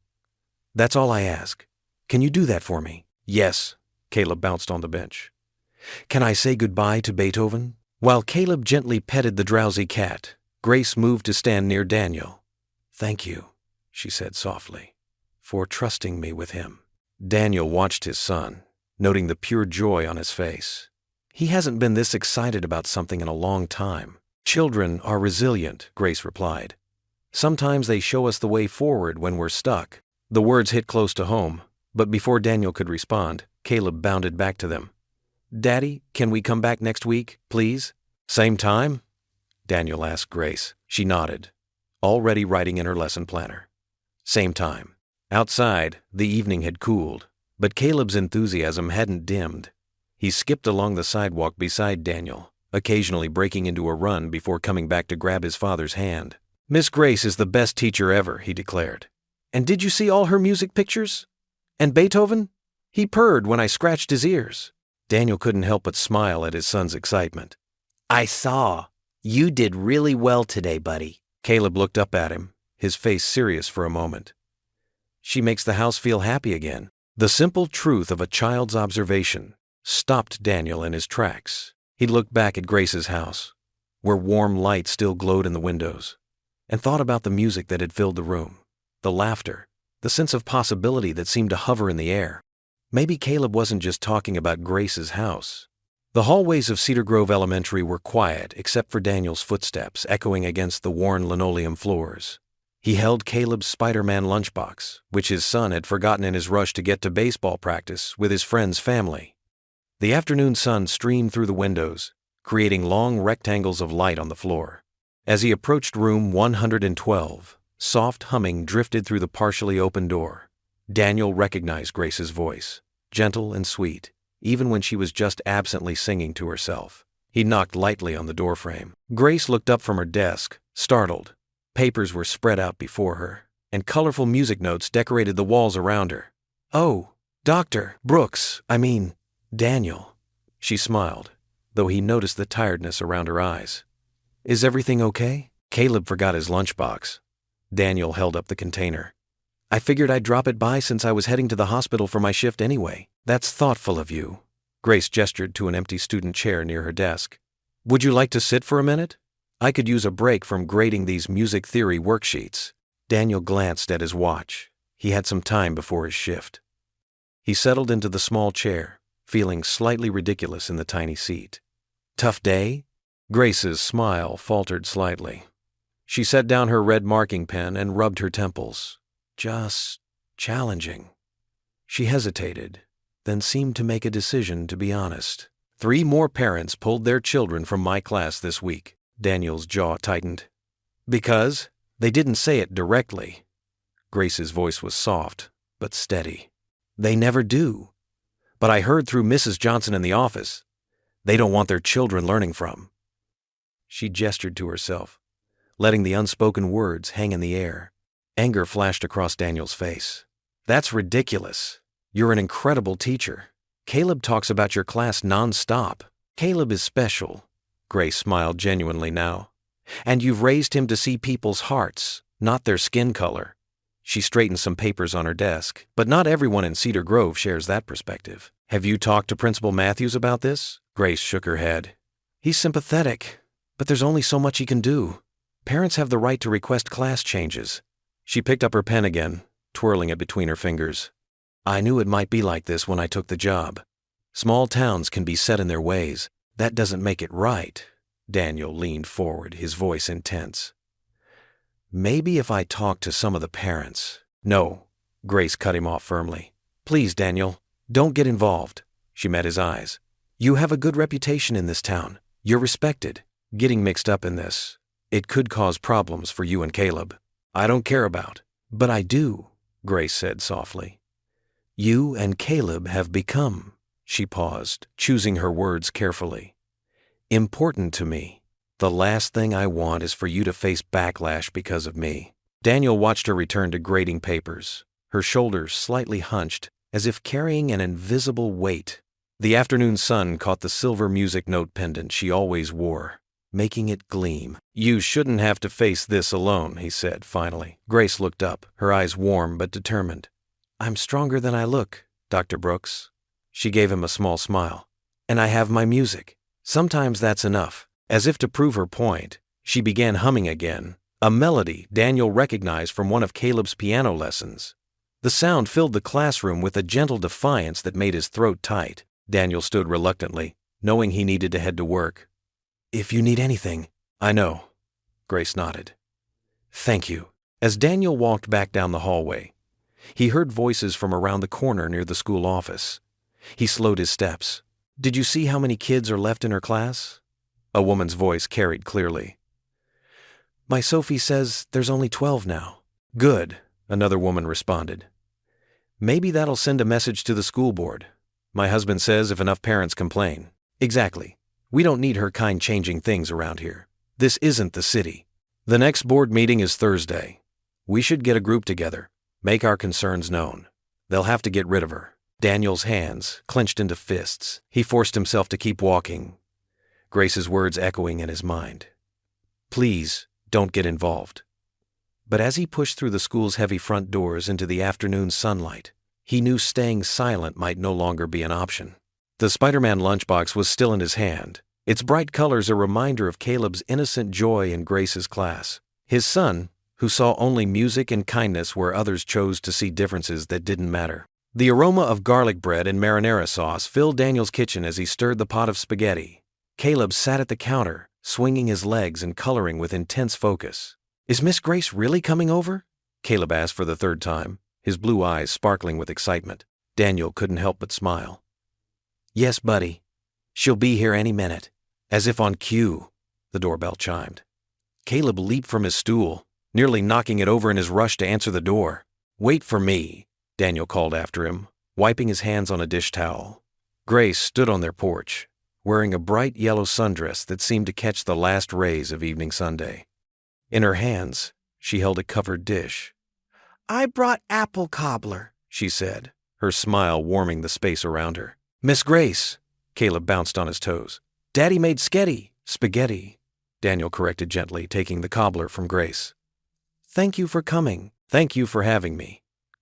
That's all I ask. Can you do that for me? Yes, Caleb bounced on the bench. Can I say goodbye to Beethoven? While Caleb gently petted the drowsy cat, Grace moved to stand near Daniel. Thank you, she said softly, for trusting me with him. Daniel watched his son, noting the pure joy on his face. He hasn't been this excited about something in a long time. Children are resilient, Grace replied. Sometimes they show us the way forward when we're stuck. The words hit close to home, but before Daniel could respond, Caleb bounded back to them. Daddy, can we come back next week, please? Same time? Daniel asked Grace. She nodded, already writing in her lesson planner. Same time. Outside, the evening had cooled, but Caleb's enthusiasm hadn't dimmed. He skipped along the sidewalk beside Daniel, occasionally breaking into a run before coming back to grab his father's hand. Miss Grace is the best teacher ever, he declared. And did you see all her music pictures? And Beethoven? He purred when I scratched his ears. Daniel couldn't help but smile at his son's excitement. I saw. You did really well today, buddy. Caleb looked up at him, his face serious for a moment. She makes the house feel happy again. The simple truth of a child's observation stopped Daniel in his tracks. He looked back at Grace's house, where warm light still glowed in the windows, and thought about the music that had filled the room, the laughter, the sense of possibility that seemed to hover in the air. Maybe Caleb wasn't just talking about Grace's house. The hallways of Cedar Grove Elementary were quiet except for Daniel's footsteps echoing against the worn linoleum floors. He held Caleb's Spider-Man lunchbox, which his son had forgotten in his rush to get to baseball practice with his friend's family. The afternoon sun streamed through the windows, creating long rectangles of light on the floor. As he approached room 112, soft humming drifted through the partially open door. Daniel recognized Grace's voice, gentle and sweet, even when she was just absently singing to herself. He knocked lightly on the doorframe. Grace looked up from her desk, startled. Papers were spread out before her, and colorful music notes decorated the walls around her. Oh, Dr. Brooks, Daniel. She smiled, though he noticed the tiredness around her eyes. Is everything okay? Caleb forgot his lunchbox. Daniel held up the container. I figured I'd drop it by since I was heading to the hospital for my shift anyway. That's thoughtful of you. Grace gestured to an empty student chair near her desk. Would you like to sit for a minute? I could use a break from grading these music theory worksheets. Daniel glanced at his watch. He had some time before his shift. He settled into the small chair, feeling slightly ridiculous in the tiny seat. Tough day? Grace's smile faltered slightly. She set down her red marking pen and rubbed her temples. Just challenging. She hesitated, then seemed to make a decision to be honest. 3 more parents pulled their children from my class this week. Daniel's jaw tightened. Because they didn't say it directly. Grace's voice was soft, but steady. They never do. But I heard through Mrs. Johnson in the office. They don't want their children learning from. She gestured to herself, letting the unspoken words hang in the air. Anger flashed across Daniel's face. That's ridiculous. You're an incredible teacher. Caleb talks about your class non-stop. Caleb is special. Grace smiled genuinely now. And you've raised him to see people's hearts, not their skin color. She straightened some papers on her desk, but not everyone in Cedar Grove shares that perspective. Have you talked to Principal Matthews about this? Grace shook her head. He's sympathetic, but there's only so much he can do. Parents have the right to request class changes. She picked up her pen again, twirling it between her fingers. I knew it might be like this when I took the job. Small towns can be set in their ways. That doesn't make it right. Daniel leaned forward, his voice intense. Maybe if I talk to some of the parents. No, Grace cut him off firmly. Please, Daniel, don't get involved. She met his eyes. You have a good reputation in this town. You're respected. Getting mixed up in this, it could cause problems for you and Caleb. I don't care about. But I do, Grace said softly. You and Caleb have become, she paused, choosing her words carefully, important to me. The last thing I want is for you to face backlash because of me. Daniel watched her return to grading papers, her shoulders slightly hunched, as if carrying an invisible weight. The afternoon sun caught the silver music note pendant she always wore, making it gleam. You shouldn't have to face this alone, he said finally. Grace looked up, her eyes warm but determined. I'm stronger than I look, Dr. Brooks. She gave him a small smile. And I have my music. Sometimes that's enough. As if to prove her point, she began humming again, a melody Daniel recognized from one of Caleb's piano lessons. The sound filled the classroom with a gentle defiance that made his throat tight. Daniel stood reluctantly, knowing he needed to head to work. If you need anything, I know. Grace nodded. Thank you. As Daniel walked back down the hallway, he heard voices from around the corner near the school office. He slowed his steps. Did you see how many kids are left in her class? A woman's voice carried clearly. My Sophie says there's only 12 now. Good, another woman responded. Maybe that'll send a message to the school board. My husband says if enough parents complain. Exactly. We don't need her kind changing things around here. This isn't the city. The next board meeting is Thursday. We should get a group together, make our concerns known. They'll have to get rid of her. Daniel's hands clenched into fists. He forced himself to keep walking, Grace's words echoing in his mind. Please, don't get involved. But as he pushed through the school's heavy front doors into the afternoon sunlight, he knew staying silent might no longer be an option. The Spider-Man lunchbox was still in his hand, its bright colors a reminder of Caleb's innocent joy in Grace's class. His son, who saw only music and kindness where others chose to see differences that didn't matter. The aroma of garlic bread and marinara sauce filled Daniel's kitchen as he stirred the pot of spaghetti. Caleb sat at the counter, swinging his legs and coloring with intense focus. Is Miss Grace really coming over? Caleb asked for the third time, his blue eyes sparkling with excitement. Daniel couldn't help but smile. Yes, buddy. She'll be here any minute. As if on cue, the doorbell chimed. Caleb leaped from his stool, nearly knocking it over in his rush to answer the door. Wait for me, Daniel called after him, wiping his hands on a dish towel. Grace stood on their porch, wearing a bright yellow sundress that seemed to catch the last rays of evening Sunday. In her hands, she held a covered dish.
I brought apple cobbler, she said,
her smile warming the space around her. Miss Grace, Caleb bounced on his toes. Daddy made spaghetti, Daniel corrected gently, taking the cobbler from Grace. Thank you for coming. Thank you for having me.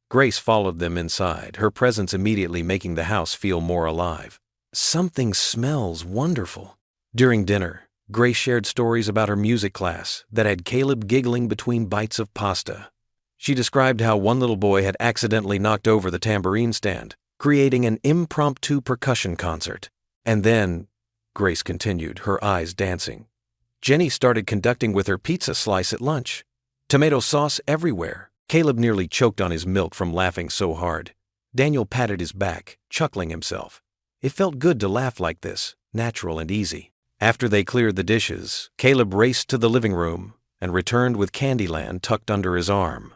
Grace followed them inside, her presence immediately making the house feel more alive. Something smells wonderful. During dinner, Grace shared stories about her music class that had Caleb giggling between bites of pasta. She described how one little boy had accidentally knocked over the tambourine stand, creating an impromptu percussion concert. And then, Grace continued, her eyes dancing, Jenny started conducting with her pizza slice at lunch. Tomato sauce everywhere. Caleb nearly choked on his milk from laughing so hard. Daniel patted his back, chuckling himself. It felt good to laugh like this, natural and easy. After they cleared the dishes, Caleb raced to the living room and returned with Candyland tucked under his arm.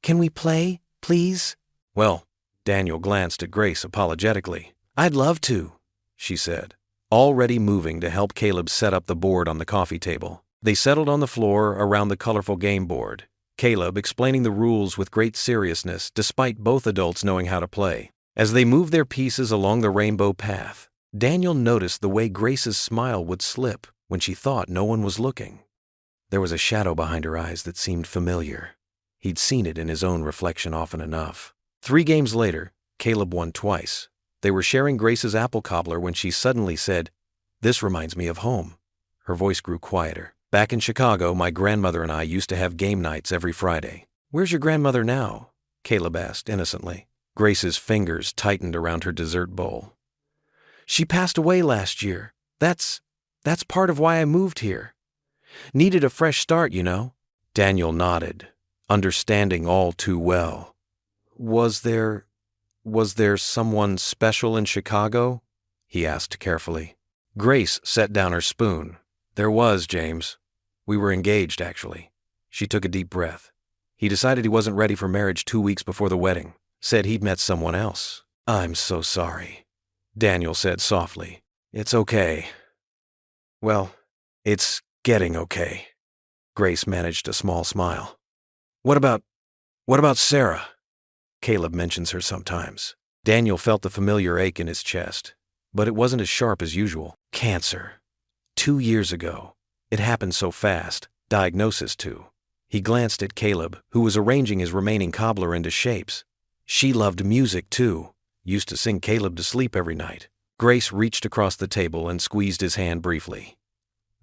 Can we play, please? Well, Daniel glanced at Grace apologetically. I'd love to, she said, already moving to help Caleb set up the board on the coffee table. They settled on the floor around the colorful game board, Caleb explaining the rules with great seriousness despite both adults knowing how to play. As they moved their pieces along the rainbow path, Daniel noticed the way Grace's smile would slip when she thought no one was looking. There was a shadow behind her eyes that seemed familiar. He'd seen it in his own reflection often enough. 3 games later, Caleb won twice. They were sharing Grace's apple cobbler when she suddenly said, "This reminds me of home." Her voice grew quieter. "Back in Chicago, my grandmother and I used to have game nights every Friday." "Where's your grandmother now?" Caleb asked innocently. Grace's fingers tightened around her dessert bowl. "She passed away last year. That's part of why I moved here. Needed a fresh start, you know." Daniel nodded, understanding all too well. Was there someone special in Chicago?" he asked carefully. Grace set down her spoon. "There was, James. We were engaged, actually." She took a deep breath. "He decided he wasn't ready for marriage 2 weeks before the wedding. Said he'd met someone else." "I'm so sorry," Daniel said softly. "It's okay. Well, it's getting okay." Grace managed a small smile. What about Sarah?" "Caleb mentions her sometimes." Daniel felt the familiar ache in his chest, but it wasn't as sharp as usual. "Cancer. 2 years ago. It happened so fast. Diagnosis too." He glanced at Caleb, who was arranging his remaining cobbler into shapes. "She loved music too. Used to sing Caleb to sleep every night." Grace reached across the table and squeezed his hand briefly.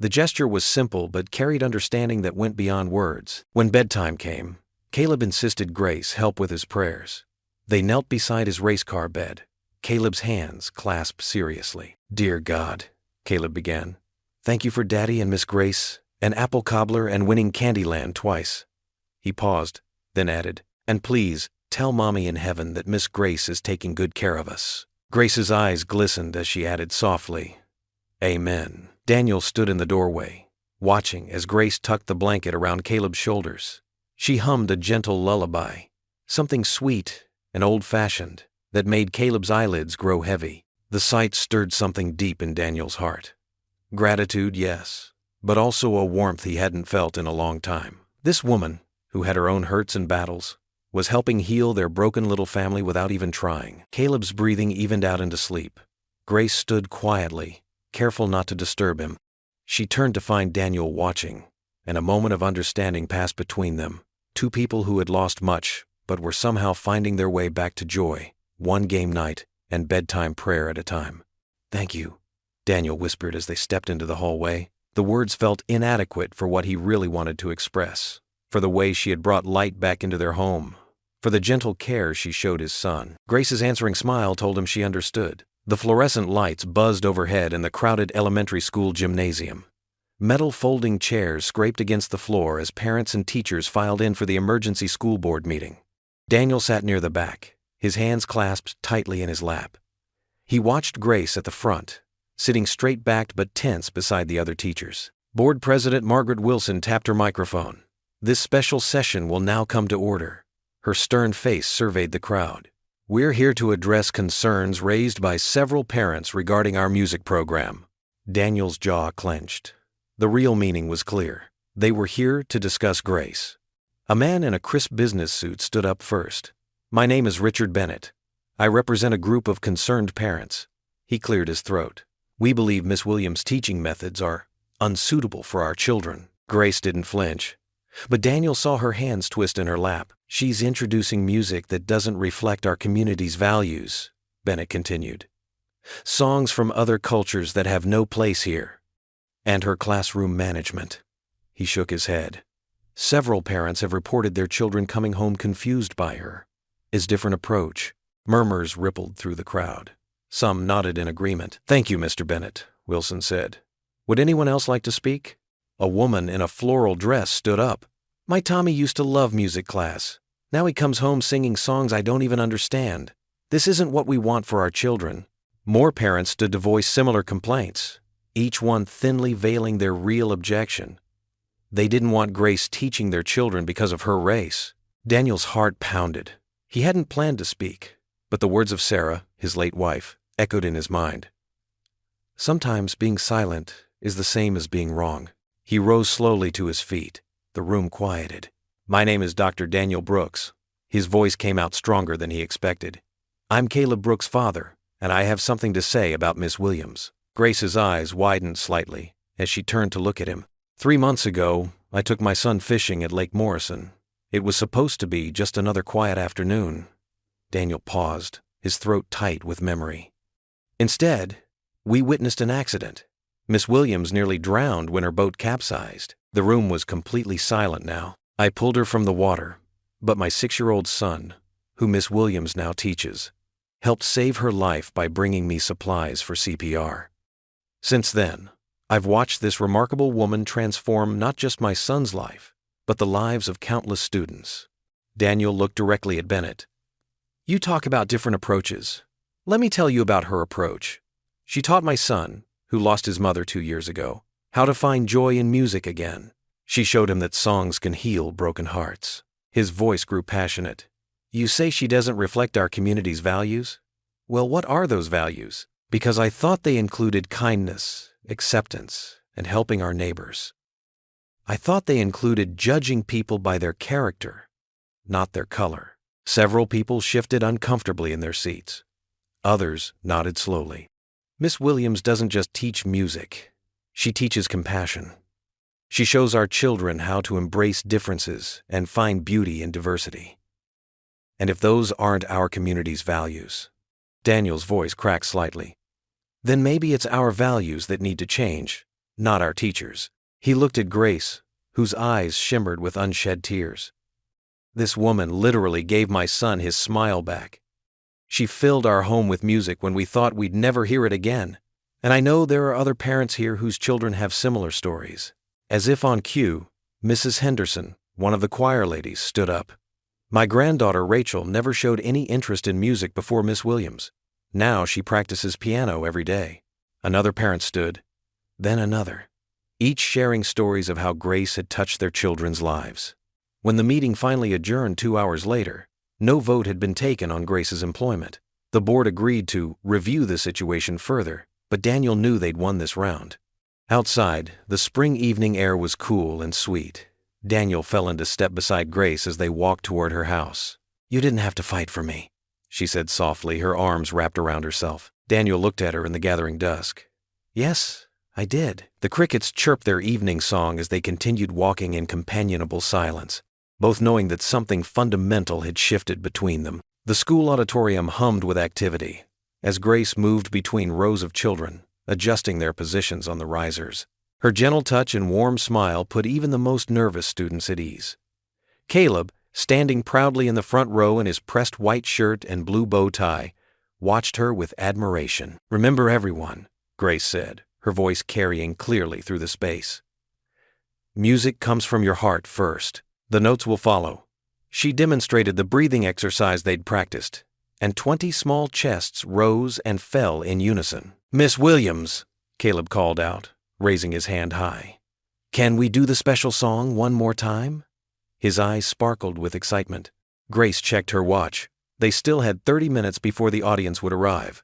The gesture was simple but carried understanding that went beyond words. When bedtime came, Caleb insisted Grace help with his prayers. They knelt beside his race car bed, Caleb's hands clasped seriously. "Dear God," Caleb began, "thank you for Daddy and Miss Grace, an apple cobbler and winning Candyland twice." He paused, then added, "And please, tell Mommy in heaven that Miss Grace is taking good care of us." Grace's eyes glistened as she added softly, "Amen." Daniel stood in the doorway, watching as Grace tucked the blanket around Caleb's shoulders. She hummed a gentle lullaby, something sweet and old-fashioned that made Caleb's eyelids grow heavy. The sight stirred something deep in Daniel's heart. Gratitude, yes, but also a warmth he hadn't felt in a long time. This woman, who had her own hurts and battles, was helping heal their broken little family without even trying. Caleb's breathing evened out into sleep. Grace stood quietly, careful not to disturb him. She turned to find Daniel watching, and a moment of understanding passed between them. Two people who had lost much, but were somehow finding their way back to joy, one game night and bedtime prayer at a time. "Thank you," Daniel whispered as they stepped into the hallway. The words felt inadequate for what he really wanted to express, for the way she had brought light back into their home, for the gentle care she showed his son. Grace's answering smile told him she understood. The fluorescent lights buzzed overhead in the crowded elementary school gymnasium. Metal folding chairs scraped against the floor as parents and teachers filed in for the emergency school board meeting. Daniel sat near the back, his hands clasped tightly in his lap. He watched Grace at the front, sitting straight-backed but tense beside the other teachers. Board President Margaret Wilson tapped her microphone. "This special session will now come to order." Her stern face surveyed the crowd. "We're here to address concerns raised by several parents regarding our music program." Daniel's jaw clenched. The real meaning was clear. They were here to discuss Grace. A man in a crisp business suit stood up first. "My name is Richard Bennett. I represent a group of concerned parents." He cleared his throat. "We believe Miss Williams' teaching methods are unsuitable for our children." Grace didn't flinch, but Daniel saw her hands twist in her lap. "She's introducing music that doesn't reflect our community's values," Bennett continued. "Songs from other cultures that have no place here. And her classroom management." He shook his head. "Several parents have reported their children coming home confused by her. His different approach." Murmurs rippled through the crowd. Some nodded in agreement. "Thank you, Mr. Bennett," Wilson said. "Would anyone else like to speak?" A woman in a floral dress stood up. "My Tommy used to love music class. Now he comes home singing songs I don't even understand. This isn't what we want for our children." More parents stood to voice similar complaints, each one thinly veiling their real objection. They didn't want Grace teaching their children because of her race. Daniel's heart pounded. He hadn't planned to speak, but the words of Sarah, his late wife, echoed in his mind. Sometimes being silent is the same as being wrong. He rose slowly to his feet. The room quieted. "My name is Dr. Daniel Brooks." His voice came out stronger than he expected. "I'm Caleb Brooks' father, and I have something to say about Miss Williams." Grace's eyes widened slightly as she turned to look at him. 3 months ago, I took my son fishing at Lake Morrison. It was supposed to be just another quiet afternoon." Daniel paused, his throat tight with memory. Instead, we witnessed an accident. Miss Williams nearly drowned when her boat capsized. The room was completely silent now. I pulled her from the water, but my 6-year-old son, who Miss Williams now teaches, helped save her life by bringing me supplies for CPR. Since then, I've watched this remarkable woman transform not just my son's life, but the lives of countless students. Daniel looked directly at Bennett. You talk about different approaches. Let me tell you about her approach. She taught my son, who lost his mother 2 years ago, how to find joy in music again. She showed him that songs can heal broken hearts. His voice grew passionate. You say she doesn't reflect our community's values? Well, what are those values? Because I thought they included kindness, acceptance, and helping our neighbors. I thought they included judging people by their character, not their color. Several people shifted uncomfortably in their seats. Others nodded slowly. Miss Williams doesn't just teach music. She teaches compassion. She shows our children how to embrace differences and find beauty in diversity. And if those aren't our community's values, Daniel's voice cracked slightly, then maybe it's our values that need to change, not our teachers. He looked at Grace, whose eyes shimmered with unshed tears. This woman literally gave my son his smile back. She filled our home with music when we thought we'd never hear it again. And I know there are other parents here whose children have similar stories. As if on cue, Mrs. Henderson, one of the choir ladies, stood up. My granddaughter Rachel never showed any interest in music before Miss Williams. Now she practices piano every day. Another parent stood, then another, each sharing stories of how Grace had touched their children's lives. When the meeting finally adjourned 2 hours later, no vote had been taken on Grace's employment. The board agreed to review the situation further, but Daniel knew they'd won this round. Outside, the spring evening air was cool and sweet. Daniel fell into step beside Grace as they walked toward her house. You didn't have to fight for me, she said softly, her arms wrapped around herself. Daniel looked at her in the gathering dusk. Yes, I did. The crickets chirped their evening song as they continued walking in companionable silence, both knowing that something fundamental had shifted between them. The school auditorium hummed with activity as Grace moved between rows of children, adjusting their positions on the risers. Her gentle touch and warm smile put even the most nervous students at ease. Caleb, standing proudly in the front row in his pressed white shirt and blue bow tie, watched her with admiration. Remember, everyone, Grace said, her voice carrying clearly through the space. Music comes from your heart first. The notes will follow. She demonstrated the breathing exercise they'd practiced, and 20 small chests rose and fell in unison. Miss Williams, Caleb called out, raising his hand high. Can we do the special song one more time? His eyes sparkled with excitement. Grace checked her watch. They still had 30 minutes before the audience would arrive.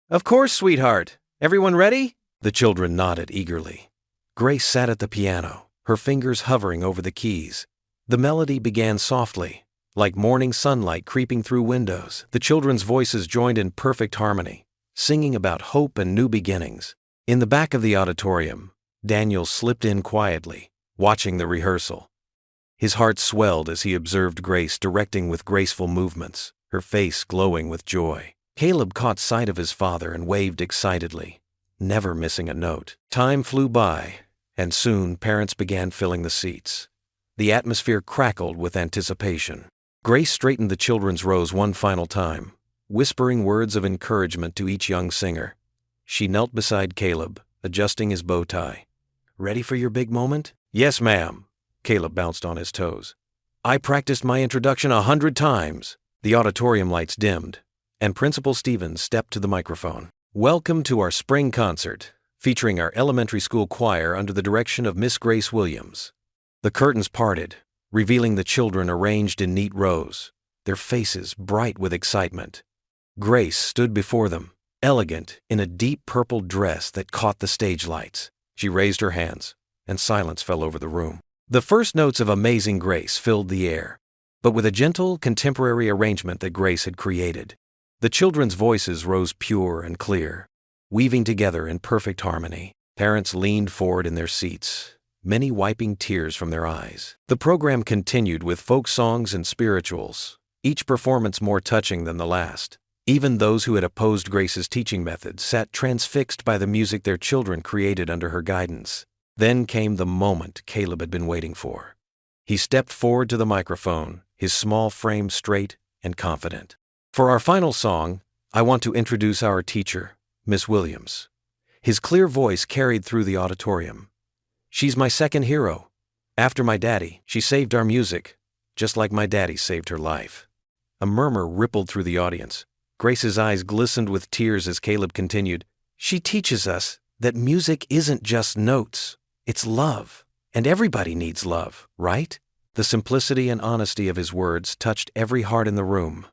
Of course, sweetheart. Everyone ready? The children nodded eagerly. Grace sat at the piano, her fingers hovering over the keys. The melody began softly, like morning sunlight creeping through windows. The children's voices joined in perfect harmony, singing about hope and new beginnings. In the back of the auditorium, Daniel slipped in quietly, watching the rehearsal. His heart swelled as he observed Grace directing with graceful movements, her face glowing with joy. Caleb caught sight of his father and waved excitedly, never missing a note. Time flew by, and soon parents began filling the seats. The atmosphere crackled with anticipation. Grace straightened the children's rows one final time, whispering words of encouragement to each young singer. She knelt beside Caleb, adjusting his bow tie. Ready for your big moment? Yes, ma'am. Caleb bounced on his toes. I practiced my introduction 100 times. The auditorium lights dimmed, and Principal Stevens stepped to the microphone. Welcome to our spring concert, featuring our elementary school choir under the direction of Miss Grace Williams. The curtains parted, revealing the children arranged in neat rows, their faces bright with excitement. Grace stood before them, elegant in a deep purple dress that caught the stage lights. She raised her hands, and silence fell over the room. The first notes of Amazing Grace filled the air, but with a gentle, contemporary arrangement that Grace had created. The children's voices rose pure and clear, weaving together in perfect harmony. Parents leaned forward in their seats, many wiping tears from their eyes. The program continued with folk songs and spirituals, each performance more touching than the last. Even those who had opposed Grace's teaching methods sat transfixed by the music their children created under her guidance. Then came the moment Caleb had been waiting for. He stepped forward to the microphone, his small frame straight and confident. For our final song, I want to introduce our teacher, Miss Williams. His clear voice carried through the auditorium. She's my second hero. After my daddy, she saved our music, just like my daddy saved her life. A murmur rippled through the audience. Grace's eyes glistened with tears as Caleb continued. She teaches us that music isn't just notes, it's love. And everybody needs love, right? The simplicity and honesty of his words touched every heart in the room.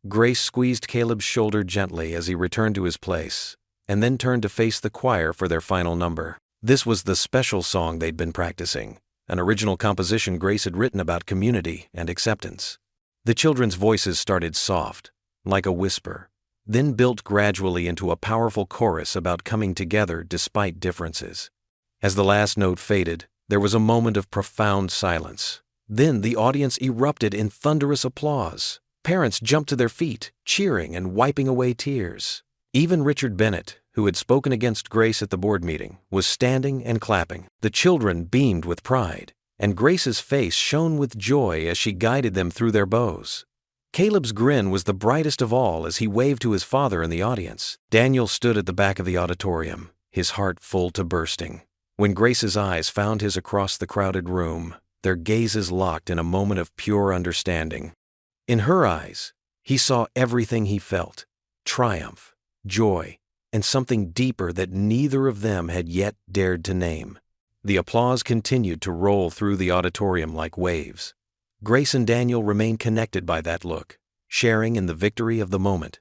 Grace squeezed Caleb's shoulder gently as he returned to his place, and then turned to face the choir for their final number. This was the special song they'd been practicing, an original composition Grace had written about community and acceptance. The children's voices started soft, like a whisper, then built gradually into a powerful chorus about coming together despite differences. As the last note faded, there was a moment of profound silence. Then the audience erupted in thunderous applause. Parents jumped to their feet, cheering and wiping away tears. Even Richard Bennett, who had spoken against Grace at the board meeting, was standing and clapping. The children beamed with pride, and Grace's face shone with joy as she guided them through their bows. Caleb's grin was the brightest of all as he waved to his father in the audience. Daniel stood at the back of the auditorium, his heart full to bursting. When Grace's eyes found his across the crowded room, their gazes locked in a moment of pure understanding. In her eyes, he saw everything he felt: triumph, joy, and something deeper that neither of them had yet dared to name. The applause continued to roll through the auditorium like waves. Grace and Daniel remained connected by that look, sharing in the victory of the moment.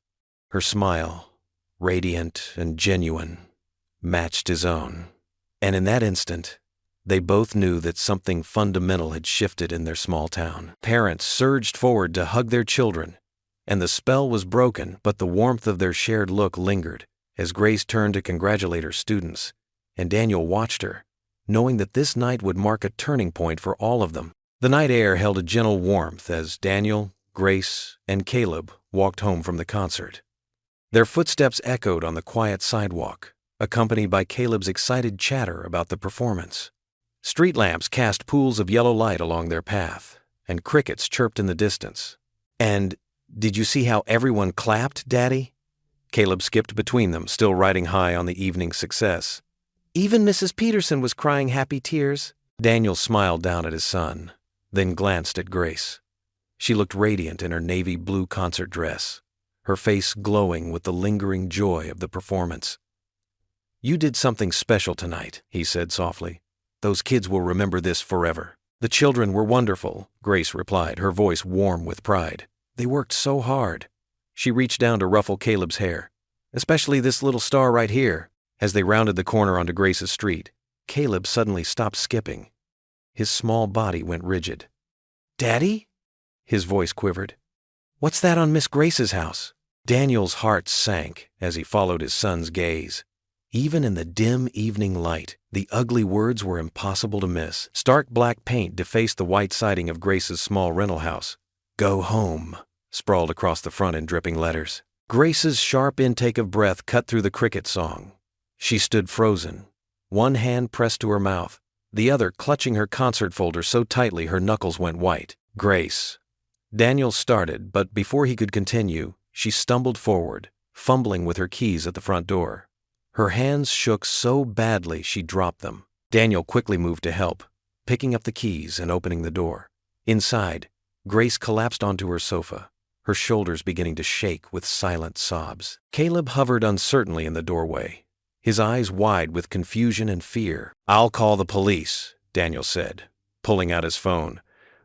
Her smile, radiant and genuine, matched his own. And in that instant, they both knew that something fundamental had shifted in their small town. Parents surged forward to hug their children, and the spell was broken, but the warmth of their shared look lingered as Grace turned to congratulate her students, and Daniel watched her, knowing that this night would mark a turning point for all of them. The night air held a gentle warmth as Daniel, Grace, and Caleb walked home from the concert. Their footsteps echoed on the quiet sidewalk, accompanied by Caleb's excited chatter about the performance. Street lamps cast pools of yellow light along their path, and crickets chirped in the distance. "And did you see how everyone clapped, Daddy?" Caleb skipped between them, still riding high on the evening's success. "Even Mrs. Peterson was crying happy tears." Daniel smiled down at his son, then glanced at Grace. She looked radiant in her navy blue concert dress, her face glowing with the lingering joy of the performance. "You did something special tonight," he said softly. "Those kids will remember this forever." "The children were wonderful," Grace replied, her voice warm with pride. "They worked so hard." She reached down to ruffle Caleb's hair. "Especially this little star right here." As they rounded the corner onto Grace's street, Caleb suddenly stopped skipping. His small body went rigid. "Daddy?" His voice quivered. "What's that on Miss Grace's house?" Daniel's heart sank as he followed his son's gaze. Even in the dim evening light, the ugly words were impossible to miss. Stark black paint defaced the white siding of Grace's small rental house. "Go home," sprawled across the front in dripping letters. Grace's sharp intake of breath cut through the cricket song. She stood frozen, one hand pressed to her mouth, the other clutching her concert folder so tightly her knuckles went white. "Grace." Daniel started, but before he could continue, she stumbled forward, fumbling with her keys at the front door. Her hands shook so badly she dropped them. Daniel quickly moved to help, picking up the keys and opening the door. Inside, Grace collapsed onto her sofa, her shoulders beginning to shake with silent sobs. Caleb hovered uncertainly in the doorway, his eyes wide with confusion and fear. "I'll call the police," Daniel said, pulling out his phone,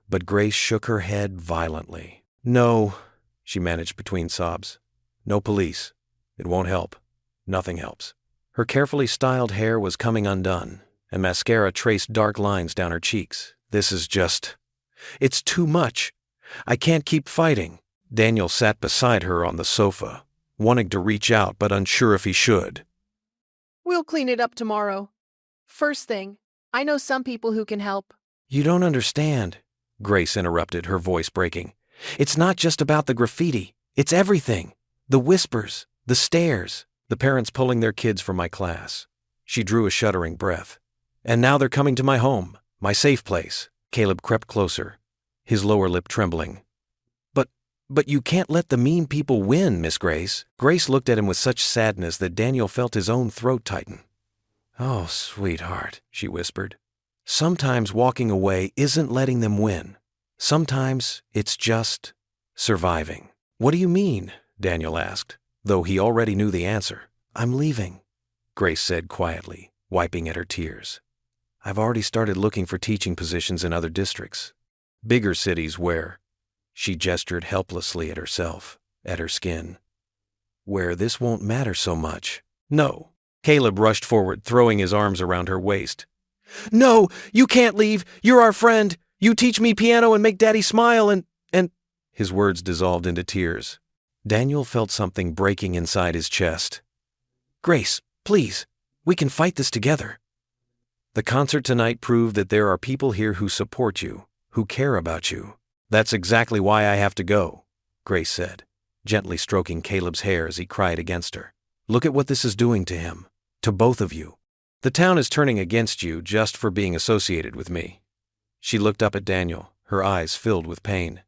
but Grace shook her head violently. "No," she managed between sobs. "No police. It won't help. Nothing helps." Her carefully styled hair was coming undone, and mascara traced dark lines down her cheeks. It's too much. I can't keep fighting." Daniel sat beside her on the sofa, wanting to reach out but unsure if he should.
"We'll clean it up tomorrow. First thing, I know some people who can help."
"You don't understand," Grace interrupted, her voice breaking. "It's not just about the graffiti. It's everything. The whispers, the stares, the parents pulling their kids from my class. She drew a shuddering breath. And now they're coming to my home, my safe place. Caleb crept closer, his lower lip trembling. But you can't let the mean people win, Miss Grace. Grace looked at him with such sadness that Daniel felt his own throat tighten. Oh, sweetheart, she whispered. Sometimes walking away isn't letting them win. Sometimes it's just surviving. What do you mean? Daniel asked, though he already knew the answer. I'm leaving, Grace said quietly, wiping at her tears. I've already started looking for teaching positions in other districts. Bigger cities where, she gestured helplessly at herself, at her skin, where this won't matter so much. No. Caleb rushed forward, throwing his arms around her waist. No, you can't leave. You're our friend. You teach me piano and make Daddy smile and... His words dissolved into tears. Daniel felt something breaking inside his chest. Grace, please, we can fight this together. The concert tonight proved that there are people here who support you, who care about you. That's exactly why I have to go, Grace said, gently stroking Caleb's hair as he cried against her. Look at what this is doing to him, to both of you. The town is turning against you just for being associated with me. She looked up at Daniel, her eyes filled with pain.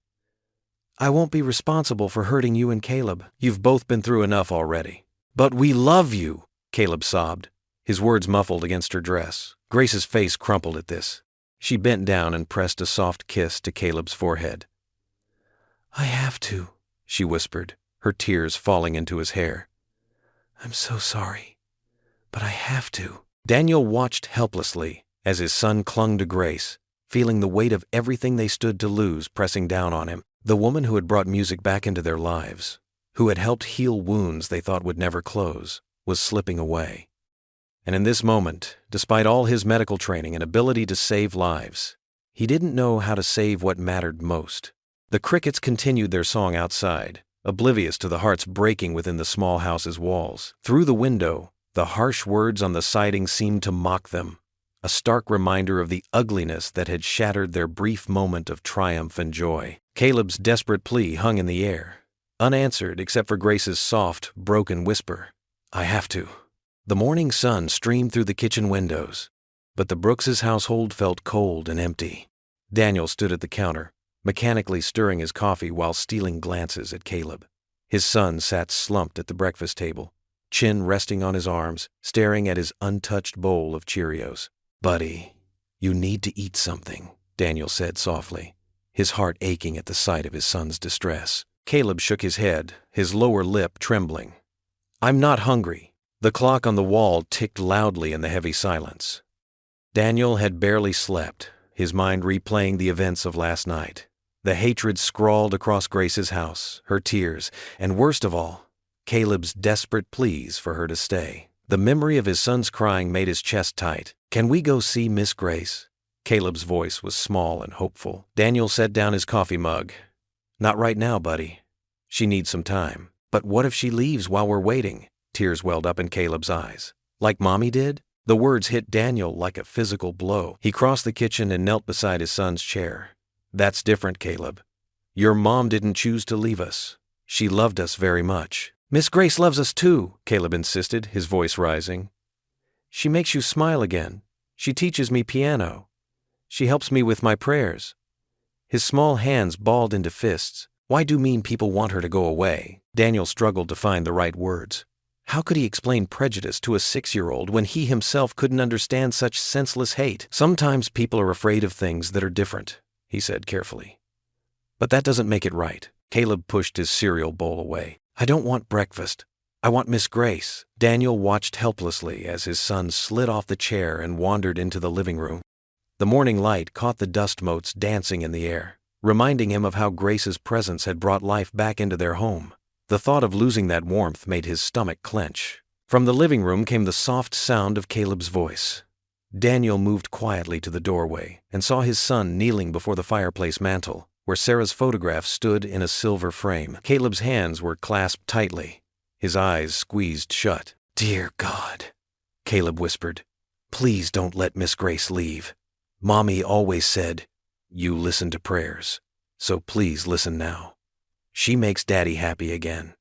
I won't be responsible for hurting you and Caleb. You've both been through enough already. But we love you, Caleb sobbed, his words muffled against her dress. Grace's face crumpled at this. She bent down and pressed a soft kiss to Caleb's forehead. I have to, she whispered, her tears falling into his hair. I'm so sorry, but I have to. Daniel watched helplessly as his son clung to Grace, feeling the weight of everything they stood to lose pressing down on him. The woman who had brought music back into their lives, who had helped heal wounds they thought would never close, was slipping away. And in this moment, despite all his medical training and ability to save lives, he didn't know how to save what mattered most. The crickets continued their song outside, oblivious to the hearts breaking within the small house's walls. Through the window, the harsh words on the siding seemed to mock them, a stark reminder of the ugliness that had shattered their brief moment of triumph and joy. Caleb's desperate plea hung in the air, unanswered except for Grace's soft, broken whisper, I have to. The morning sun streamed through the kitchen windows, but the Brooks' household felt cold and empty. Daniel stood at the counter, mechanically stirring his coffee while stealing glances at Caleb. His son sat slumped at the breakfast table, chin resting on his arms, staring at his untouched bowl of Cheerios. Buddy, you need to eat something, Daniel said softly, his heart aching at the sight of his son's distress. Caleb shook his head, his lower lip trembling. I'm not hungry. The clock on the wall ticked loudly in the heavy silence. Daniel had barely slept, his mind replaying the events of last night. The hatred scrawled across Grace's house, her tears, and worst of all, Caleb's desperate pleas for her to stay. The memory of his son's crying made his chest tight. Can we go see Miss Grace? Caleb's voice was small and hopeful. Daniel set down his coffee mug. Not right now, buddy. She needs some time. But what if she leaves while we're waiting? Tears welled up in Caleb's eyes. Like Mommy did? The words hit Daniel like a physical blow. He crossed the kitchen and knelt beside his son's chair. That's different, Caleb. Your mom didn't choose to leave us. She loved us very much. Miss Grace loves us too, Caleb insisted, his voice rising. She makes you smile again. She teaches me piano. She helps me with my prayers. His small hands balled into fists. Why do mean people want her to go away? Daniel struggled to find the right words. How could he explain prejudice to a 6-year-old when he himself couldn't understand such senseless hate? Sometimes people are afraid of things that are different, he said carefully. But that doesn't make it right. Caleb pushed his cereal bowl away. I don't want breakfast. I want Miss Grace. Daniel watched helplessly as his son slid off the chair and wandered into the living room. The morning light caught the dust motes dancing in the air, reminding him of how Grace's presence had brought life back into their home. The thought of losing that warmth made his stomach clench. From the living room came the soft sound of Caleb's voice. Daniel moved quietly to the doorway and saw his son kneeling before the fireplace mantel, where Sarah's photograph stood in a silver frame. Caleb's hands were clasped tightly, his eyes squeezed shut. Dear God, Caleb whispered, please don't let Miss Grace leave. Mommy always said, you listen to prayers, so please listen now. She makes Daddy happy again.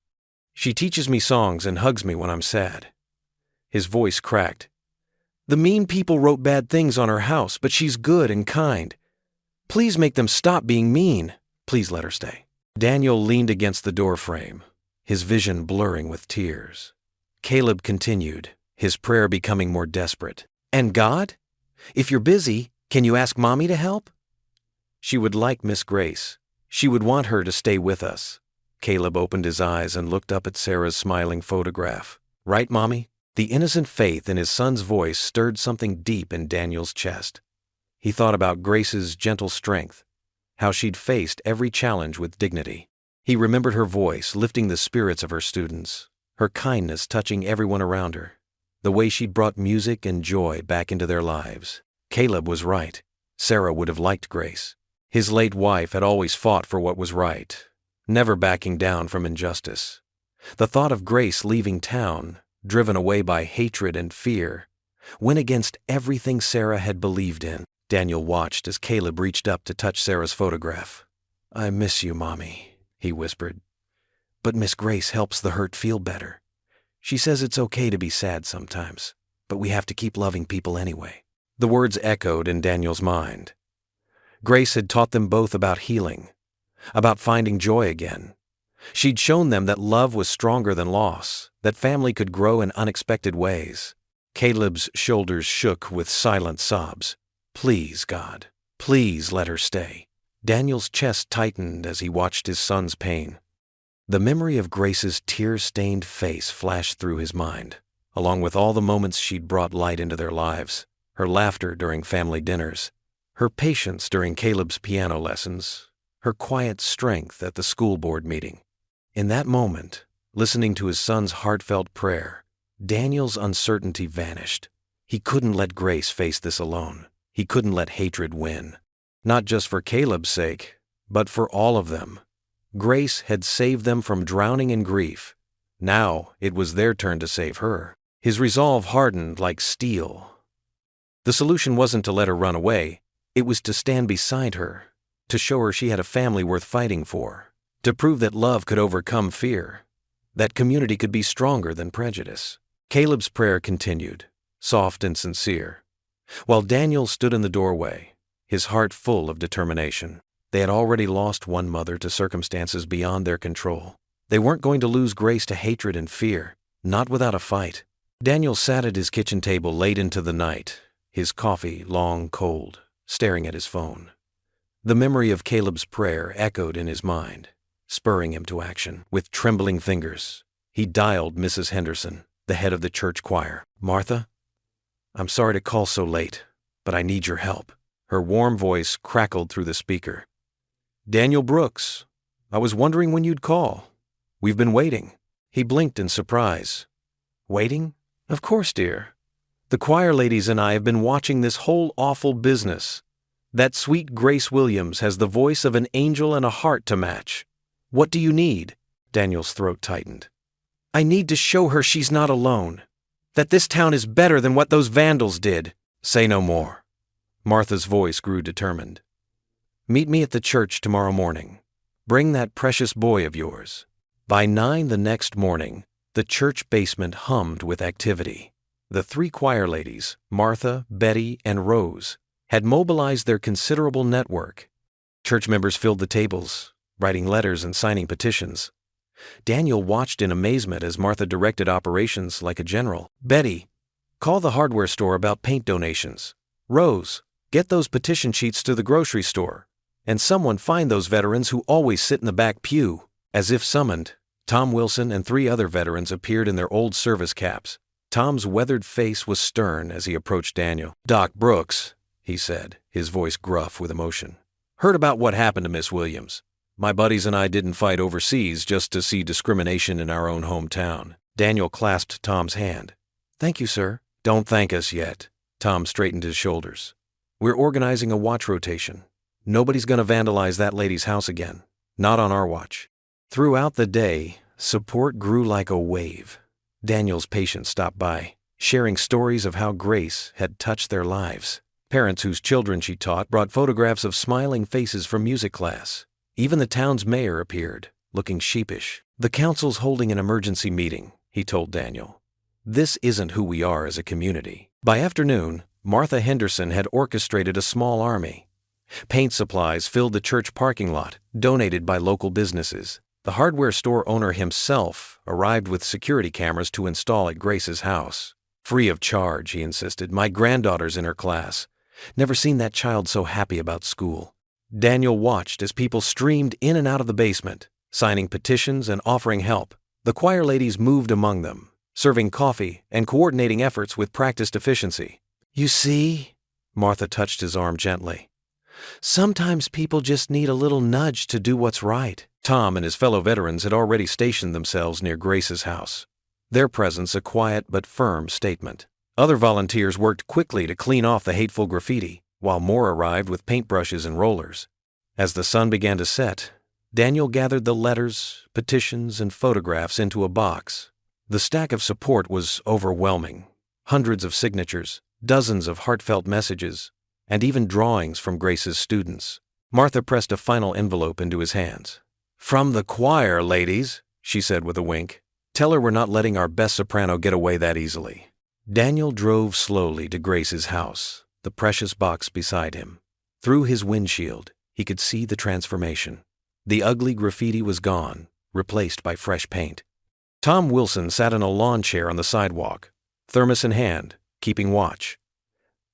She teaches me songs and hugs me when I'm sad. His voice cracked. The mean people wrote bad things on her house, but she's good and kind. Please make them stop being mean. Please let her stay. Daniel leaned against the doorframe, his vision blurring with tears. Caleb continued, his prayer becoming more desperate. And God? If you're busy, can you ask Mommy to help? She would like Miss Grace. She would want her to stay with us. Caleb opened his eyes and looked up at Sarah's smiling photograph. Right, Mommy? The innocent faith in his son's voice stirred something deep in Daniel's chest. He thought about Grace's gentle strength, how she'd faced every challenge with dignity. He remembered her voice lifting the spirits of her students, her kindness touching everyone around her, the way she'd brought music and joy back into their lives. Caleb was right. Sarah would have liked Grace. His late wife had always fought for what was right, never backing down from injustice. The thought of Grace leaving town, driven away by hatred and fear, went against everything Sarah had believed in. Daniel watched as Caleb reached up to touch Sarah's photograph. I miss you, Mommy, he whispered. But Miss Grace helps the hurt feel better. She says it's okay to be sad sometimes, but we have to keep loving people anyway. The words echoed in Daniel's mind. Grace had taught them both about healing, about finding joy again. She'd shown them that love was stronger than loss, that family could grow in unexpected ways. Caleb's shoulders shook with silent sobs. Please, God, please let her stay. Daniel's chest tightened as he watched his son's pain. The memory of Grace's tear-stained face flashed through his mind, along with all the moments she'd brought light into their lives, her laughter during family dinners, her patience during Caleb's piano lessons, her quiet strength at the school board meeting. In that moment, listening to his son's heartfelt prayer, Daniel's uncertainty vanished. He couldn't let Grace face this alone. He couldn't let hatred win. Not just for Caleb's sake, but for all of them. Grace had saved them from drowning in grief. Now it was their turn to save her. His resolve hardened like steel. The solution wasn't to let her run away. It was to stand beside her, to show her she had a family worth fighting for, to prove that love could overcome fear, that community could be stronger than prejudice. Caleb's prayer continued, soft and sincere, while Daniel stood in the doorway, his heart full of determination. They had already lost one mother to circumstances beyond their control. They weren't going to lose Grace to hatred and fear, not without a fight. Daniel sat at his kitchen table late into the night, his coffee long cold, staring at his phone. The memory of Caleb's prayer echoed in his mind, spurring him to action. With trembling fingers, he dialed Mrs. Henderson, the head of the church choir. Martha? I'm sorry to call so late, but I need your help. Her warm voice crackled through the speaker. Daniel Brooks, I was wondering when you'd call. We've been waiting. He blinked in surprise. Waiting? Of course, dear. The choir ladies and I have been watching this whole awful business. That sweet Grace Williams has the voice of an angel and a heart to match. What do you need? Daniel's throat tightened. I need to show her she's not alone. That this town is better than what those vandals did. Say no more. Martha's voice grew determined. Meet me at the church tomorrow morning. Bring that precious boy of yours. By 9 the next morning, the church basement hummed with activity. The 3 choir ladies, Martha, Betty, and Rose, had mobilized their considerable network. Church members filled the tables, writing letters and signing petitions. Daniel watched in amazement as Martha directed operations like a general. Betty, call the hardware store about paint donations. Rose, get those petition sheets to the grocery store. And someone find those veterans who always sit in the back pew. As if summoned, Tom Wilson and 3 other veterans appeared in their old service caps. Tom's weathered face was stern as he approached Daniel. Doc Brooks, he said, his voice gruff with emotion. Heard about what happened to Miss Williams. My buddies and I didn't fight overseas just to see discrimination in our own hometown. Daniel clasped Tom's hand. Thank you, sir. Don't thank us yet. Tom straightened his shoulders. We're organizing a watch rotation. Nobody's going to vandalize that lady's house again. Not on our watch. Throughout the day, support grew like a wave. Daniel's patients stopped by, sharing stories of how Grace had touched their lives. Parents whose children she taught brought photographs of smiling faces from music class. Even the town's mayor appeared, looking sheepish. "The council's holding an emergency meeting," he told Daniel. "This isn't who we are as a community." By afternoon, Martha Henderson had orchestrated a small army. Paint supplies filled the church parking lot, donated by local businesses. The hardware store owner himself arrived with security cameras to install at Grace's house. "Free of charge," he insisted. "My granddaughter's in her class. Never seen that child so happy about school." Daniel watched as people streamed in and out of the basement, signing petitions and offering help. The choir ladies moved among them, serving coffee and coordinating efforts with practiced efficiency.
You see,
Martha touched his arm gently.
sometimes people just need a little nudge to do what's right.
Tom and his fellow veterans had already stationed themselves near Grace's house, their presence a quiet but firm statement. Other volunteers worked quickly to clean off the hateful graffiti, while more arrived with paintbrushes and rollers. As the sun began to set, Daniel gathered the letters, petitions, and photographs into a box. The stack of support was overwhelming. Hundreds of signatures, dozens of heartfelt messages, and even drawings from Grace's students. Martha pressed a final envelope into his hands. "From the choir, ladies," she said with a wink. "Tell her we're not letting our best soprano get away that easily." Daniel drove slowly to Grace's house, the precious box beside him. Through his windshield, he could see the transformation. The ugly graffiti was gone, replaced by fresh paint. Tom Wilson sat in a lawn chair on the sidewalk, thermos in hand, keeping watch.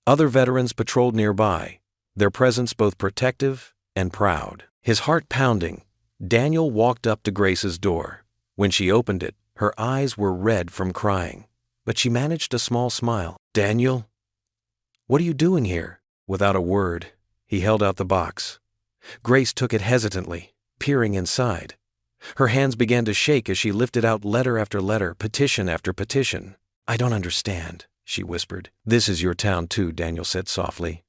Other veterans patrolled nearby, their presence both protective and proud. His heart pounding, Daniel walked up to Grace's door. When she opened it, her eyes were red from crying, but she managed a small smile. "Daniel, what are you doing here?" Without a word, he held out the box. Grace took it hesitantly, peering inside. Her hands began to shake as she lifted out letter after letter, petition after petition. "I don't understand," she whispered. "This is your town too," Daniel said softly.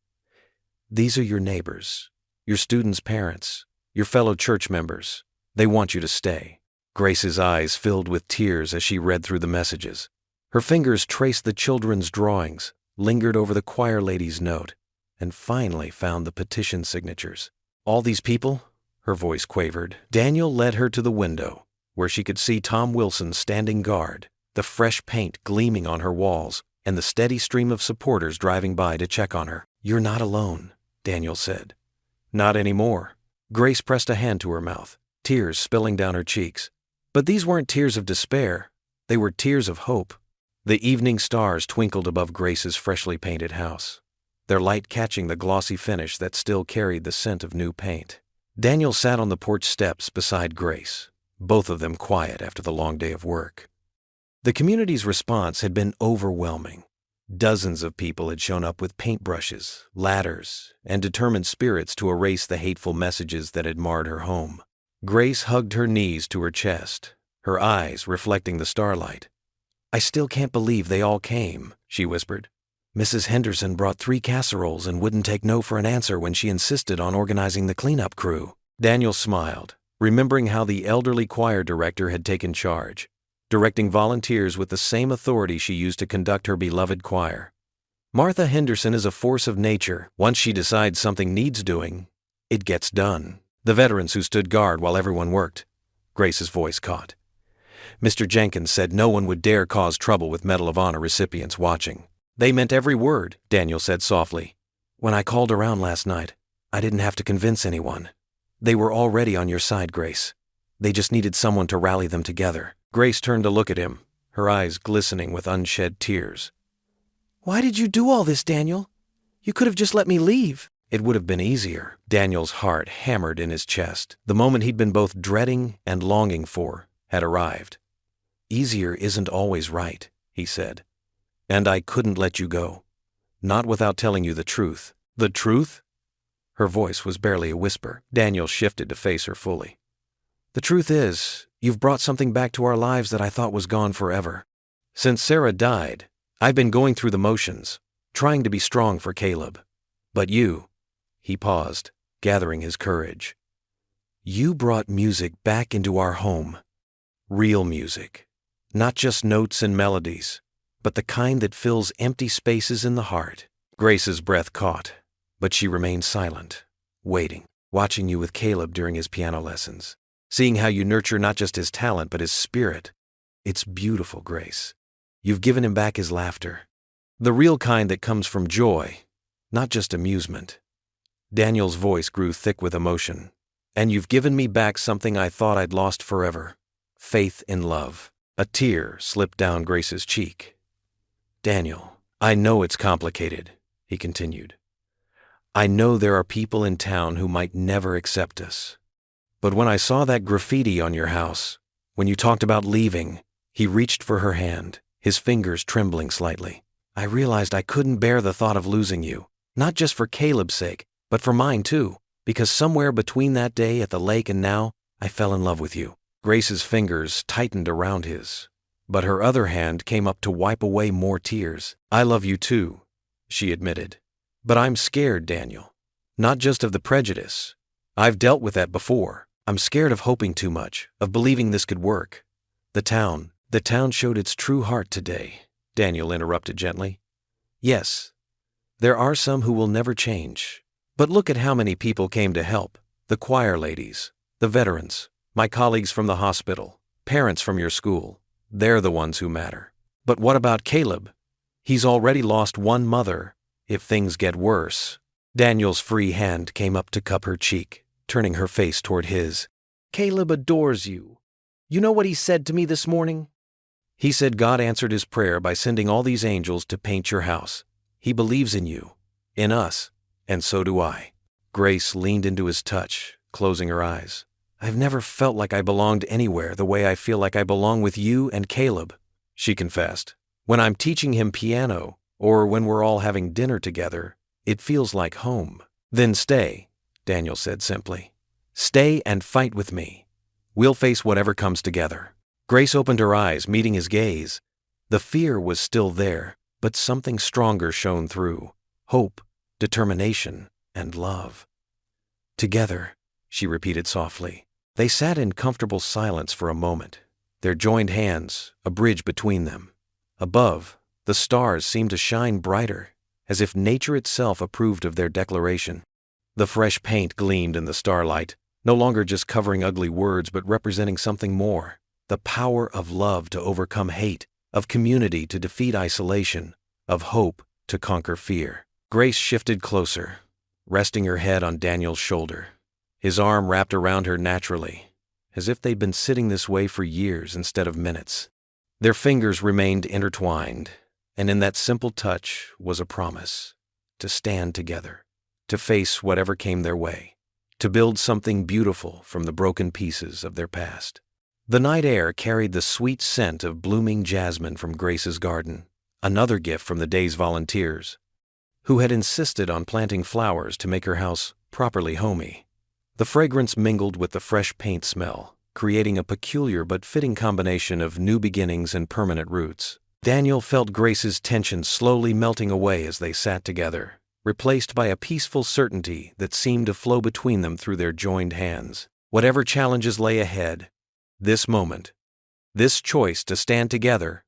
"These are your neighbors, your students' parents, your fellow church members. They want you to stay." Grace's eyes filled with tears as she read through the messages. Her fingers traced the children's drawings, lingered over the choir lady's note, and finally found the petition signatures. "All these people?" her voice quavered. Daniel led her to the window, where she could see Tom Wilson standing guard, the fresh paint gleaming on her walls, and the steady stream of supporters driving by to check on her. "You're not alone," Daniel said. "Not anymore." Grace pressed a hand to her mouth, tears spilling down her cheeks. But these weren't tears of despair. They were tears of hope. The evening stars twinkled above Grace's freshly painted house, their light catching the glossy finish that still carried the scent of new paint. Daniel sat on the porch steps beside Grace, both of them quiet after the long day of work. The community's response had been overwhelming. Dozens of people had shown up with paintbrushes, ladders, and determined spirits to erase the hateful messages that had marred her home. Grace hugged her knees to her chest, her eyes reflecting the starlight. "I still can't believe they all came," she whispered. "Mrs. Henderson brought 3 casseroles and wouldn't take no for an answer when she insisted on organizing the cleanup crew." Daniel smiled, remembering how the elderly choir director had taken charge, directing volunteers with the same authority she used to conduct her beloved choir. Martha Henderson is a force of nature. Once she decides something needs doing, it gets done. The veterans who stood guard while everyone worked, Grace's voice caught. Mr. Jenkins said no one would dare cause trouble with Medal of Honor recipients watching. "They meant every word," Daniel said softly. "When I called around last night, I didn't have to convince anyone. They were already on your side, Grace. They just needed someone to rally them together." Grace turned to look at him, her eyes glistening with unshed tears.
Why did you do all this, Daniel? You could have just let me leave.
It would have been easier. Daniel's heart hammered in his chest. The moment he'd been both dreading and longing for had arrived. "Easier isn't always right," he said. "And I couldn't let you go. Not without telling you the truth." "The truth?" Her voice was barely a whisper. Daniel shifted to face her fully. "The truth is, you've brought something back to our lives that I thought was gone forever. Since Sarah died, I've been going through the motions, trying to be strong for Caleb. But you," he paused, gathering his courage, "you brought music back into our home. Real music. Not just notes and melodies, but the kind that fills empty spaces in the heart." Grace's breath caught, but she remained silent, waiting, watching you with Caleb during his piano lessons. seeing how you nurture not just his talent but his spirit. It's beautiful, Grace. You've given him back his laughter. The real kind that comes from joy, not just amusement. Daniel's voice grew thick with emotion. And you've given me back something I thought I'd lost forever. Faith in love. A tear slipped down Grace's cheek. Daniel, I know it's complicated, he continued. I know there are people in town who might never accept us. But when I saw that graffiti on your house, when you talked about leaving, he reached for her hand, his fingers trembling slightly. I realized I couldn't bear the thought of losing you, not just for Caleb's sake, but for mine too, because somewhere between that day at the lake and now, I fell in love with you. Grace's fingers tightened around his, but her other hand came up to wipe away more tears. I love you too, she admitted. But I'm scared, Daniel. Not just of the prejudice. I've dealt with that before. I'm scared of hoping too much, of believing this could work. The town showed its true heart today, Daniel interrupted gently. Yes, there are some who will never change. But look at how many people came to help. The choir ladies, the veterans, my colleagues from the hospital, parents from your school. They're the ones who matter. But what about Caleb? He's already lost one mother. If things get worse. Daniel's free hand came up to cup her cheek, turning her face toward his.
Caleb adores you. You know what he said to me this morning?
He said God answered his prayer by sending all these angels to paint your house. He believes in you, in us, and so do I. Grace leaned into his touch, closing her eyes. I've never felt like I belonged anywhere the way I feel like I belong with you and Caleb, she confessed. When I'm teaching him piano, or when we're all having dinner together, it feels like home. Then stay, Daniel said simply. Stay and fight with me. We'll face whatever comes together. Grace opened her eyes, meeting his gaze. The fear was still there, but something stronger shone through. Hope, determination, and love. Together, she repeated softly. They sat in comfortable silence for a moment, their joined hands, a bridge between them. Above, the stars seemed to shine brighter, as if nature itself approved of their declaration. The fresh paint gleamed in the starlight, no longer just covering ugly words but representing something more. The power of love to overcome hate, of community to defeat isolation, of hope to conquer fear. Grace shifted closer, resting her head on Daniel's shoulder. His arm wrapped around her naturally, as if they'd been sitting this way for years instead of minutes. Their fingers remained intertwined, and in that simple touch was a promise to stand together, to face whatever came their way, to build something beautiful from the broken pieces of their past. The night air carried the sweet scent of blooming jasmine from Grace's garden, another gift from the day's volunteers, who had insisted on planting flowers to make her house properly homey. The fragrance mingled with the fresh paint smell, creating a peculiar but fitting combination of new beginnings and permanent roots. Daniel felt Grace's tension slowly melting away as they sat together, replaced by a peaceful certainty that seemed to flow between them through their joined hands. Whatever challenges lay ahead, this moment, this choice to stand together,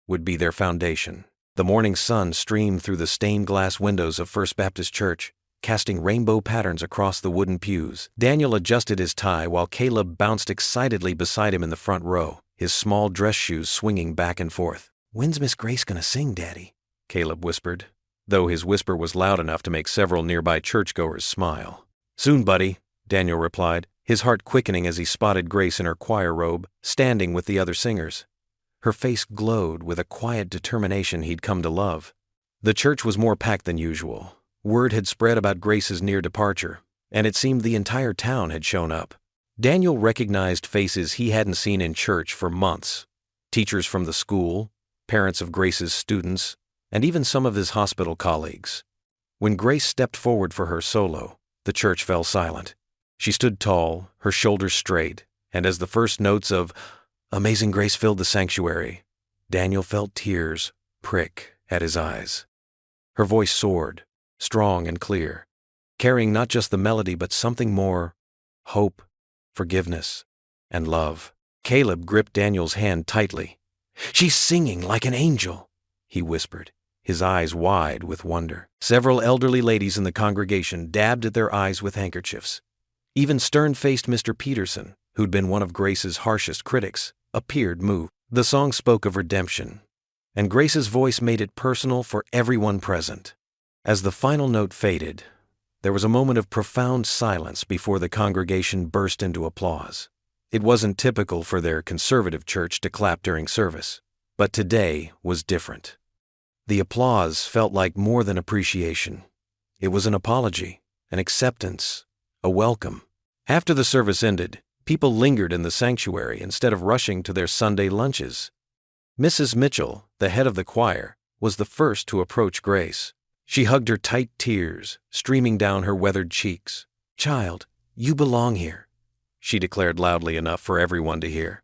would be their foundation. The morning sun streamed through the stained glass windows of First Baptist Church, casting rainbow patterns across the wooden pews. Daniel adjusted his tie while Caleb bounced excitedly beside him in the front row, his small dress shoes swinging back and forth.
When's Miss Grace gonna sing, Daddy?
Caleb whispered, though his whisper was loud enough to make several nearby churchgoers smile. Soon, buddy, Daniel replied, his heart quickening as he spotted Grace in her choir robe, standing with the other singers. Her face glowed with a quiet determination he'd come to love. The church was more packed than usual. Word had spread about Grace's near departure, and it seemed the entire town had shown up. Daniel recognized faces he hadn't seen in church for months. Teachers from the school, parents of Grace's students, and even some of his hospital colleagues. When Grace stepped forward for her solo, the church fell silent. She stood tall, her shoulders straight, and as the first notes of Amazing Grace filled the sanctuary, Daniel felt tears prick at his eyes. Her voice soared, strong and clear, carrying not just the melody but something more: hope, forgiveness, and love. Caleb gripped Daniel's hand tightly. "She's singing like an angel," he whispered, his eyes wide with wonder. Several elderly ladies in the congregation dabbed at their eyes with handkerchiefs. Even stern-faced Mr. Peterson, who'd been one of Grace's harshest critics, appeared moved. The song spoke of redemption, and Grace's voice made it personal for everyone present. As the final note faded, there was a moment of profound silence before the congregation burst into applause. It wasn't typical for their conservative church to clap during service, but today was different. The applause felt like more than appreciation. It was an apology, an acceptance, a welcome. After the service ended, people lingered in the sanctuary instead of rushing to their Sunday lunches. Mrs. Mitchell, the head of the choir, was the first to approach Grace. She hugged her tight, tears streaming down her weathered cheeks. "Child, you belong here," she declared loudly enough for everyone to hear.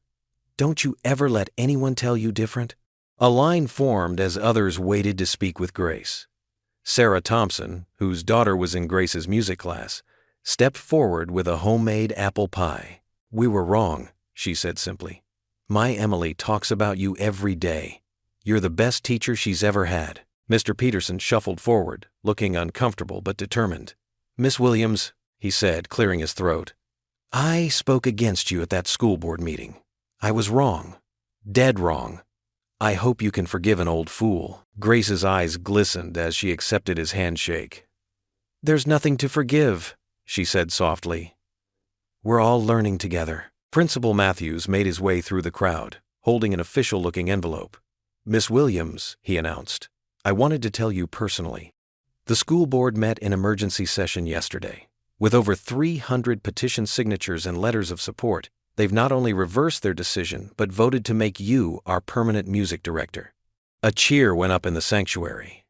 "Don't you ever let anyone tell you different." A line formed as others waited to speak with Grace. Sarah Thompson, whose daughter was in Grace's music class, stepped forward with a homemade apple pie. "We were wrong," she said simply. "My Emily talks about you every day. You're the best teacher she's ever had." Mr. Peterson shuffled forward, looking uncomfortable but determined. "Miss Williams," he said, clearing his throat, "I spoke against you at that school board meeting. I was wrong. Dead wrong. I hope you can forgive an old fool." Grace's eyes glistened as she accepted his handshake. "There's nothing to forgive," she said softly. "We're all learning together." Principal Matthews made his way through the crowd, holding an official-looking envelope. "Miss Williams," he announced, "I wanted to tell you personally. The school board met in emergency session yesterday. With over 300 petition signatures and letters of support, they've not only reversed their decision, but voted to make you our permanent music director." A cheer went up in the sanctuary.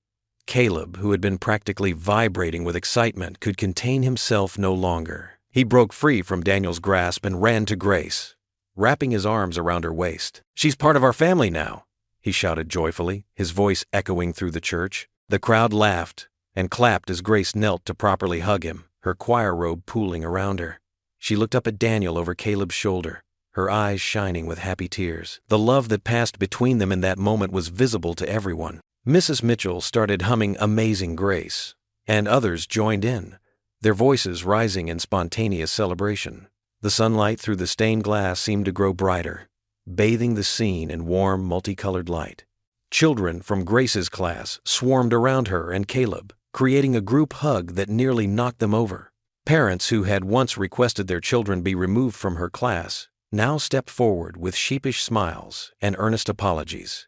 Caleb, who had been practically vibrating with excitement, could contain himself no longer. He broke free from Daniel's grasp and ran to Grace, wrapping his arms around her waist. "She's part of our family now," he shouted joyfully, his voice echoing through the church. The crowd laughed and clapped as Grace knelt to properly hug him, her choir robe pooling around her. She looked up at Daniel over Caleb's shoulder, her eyes shining with happy tears. The love that passed between them in that moment was visible to everyone. Mrs. Mitchell started humming Amazing Grace, and others joined in, their voices rising in spontaneous celebration. The sunlight through the stained glass seemed to grow brighter, bathing the scene in warm, multicolored light. Children from Grace's class swarmed around her and Caleb, creating a group hug that nearly knocked them over. Parents who had once requested their children be removed from her class now stepped forward with sheepish smiles and earnest apologies.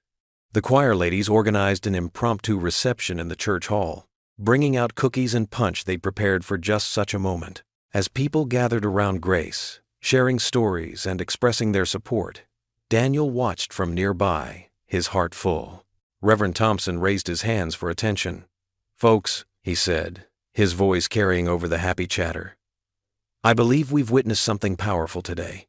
The choir ladies organized an impromptu reception in the church hall, bringing out cookies and punch they'd prepared for just such a moment. As people gathered around Grace, sharing stories and expressing their support, Daniel watched from nearby, his heart full. Reverend Thompson raised his hands for attention. "Folks," he said, his voice carrying over the happy chatter, "I believe we've witnessed something powerful today.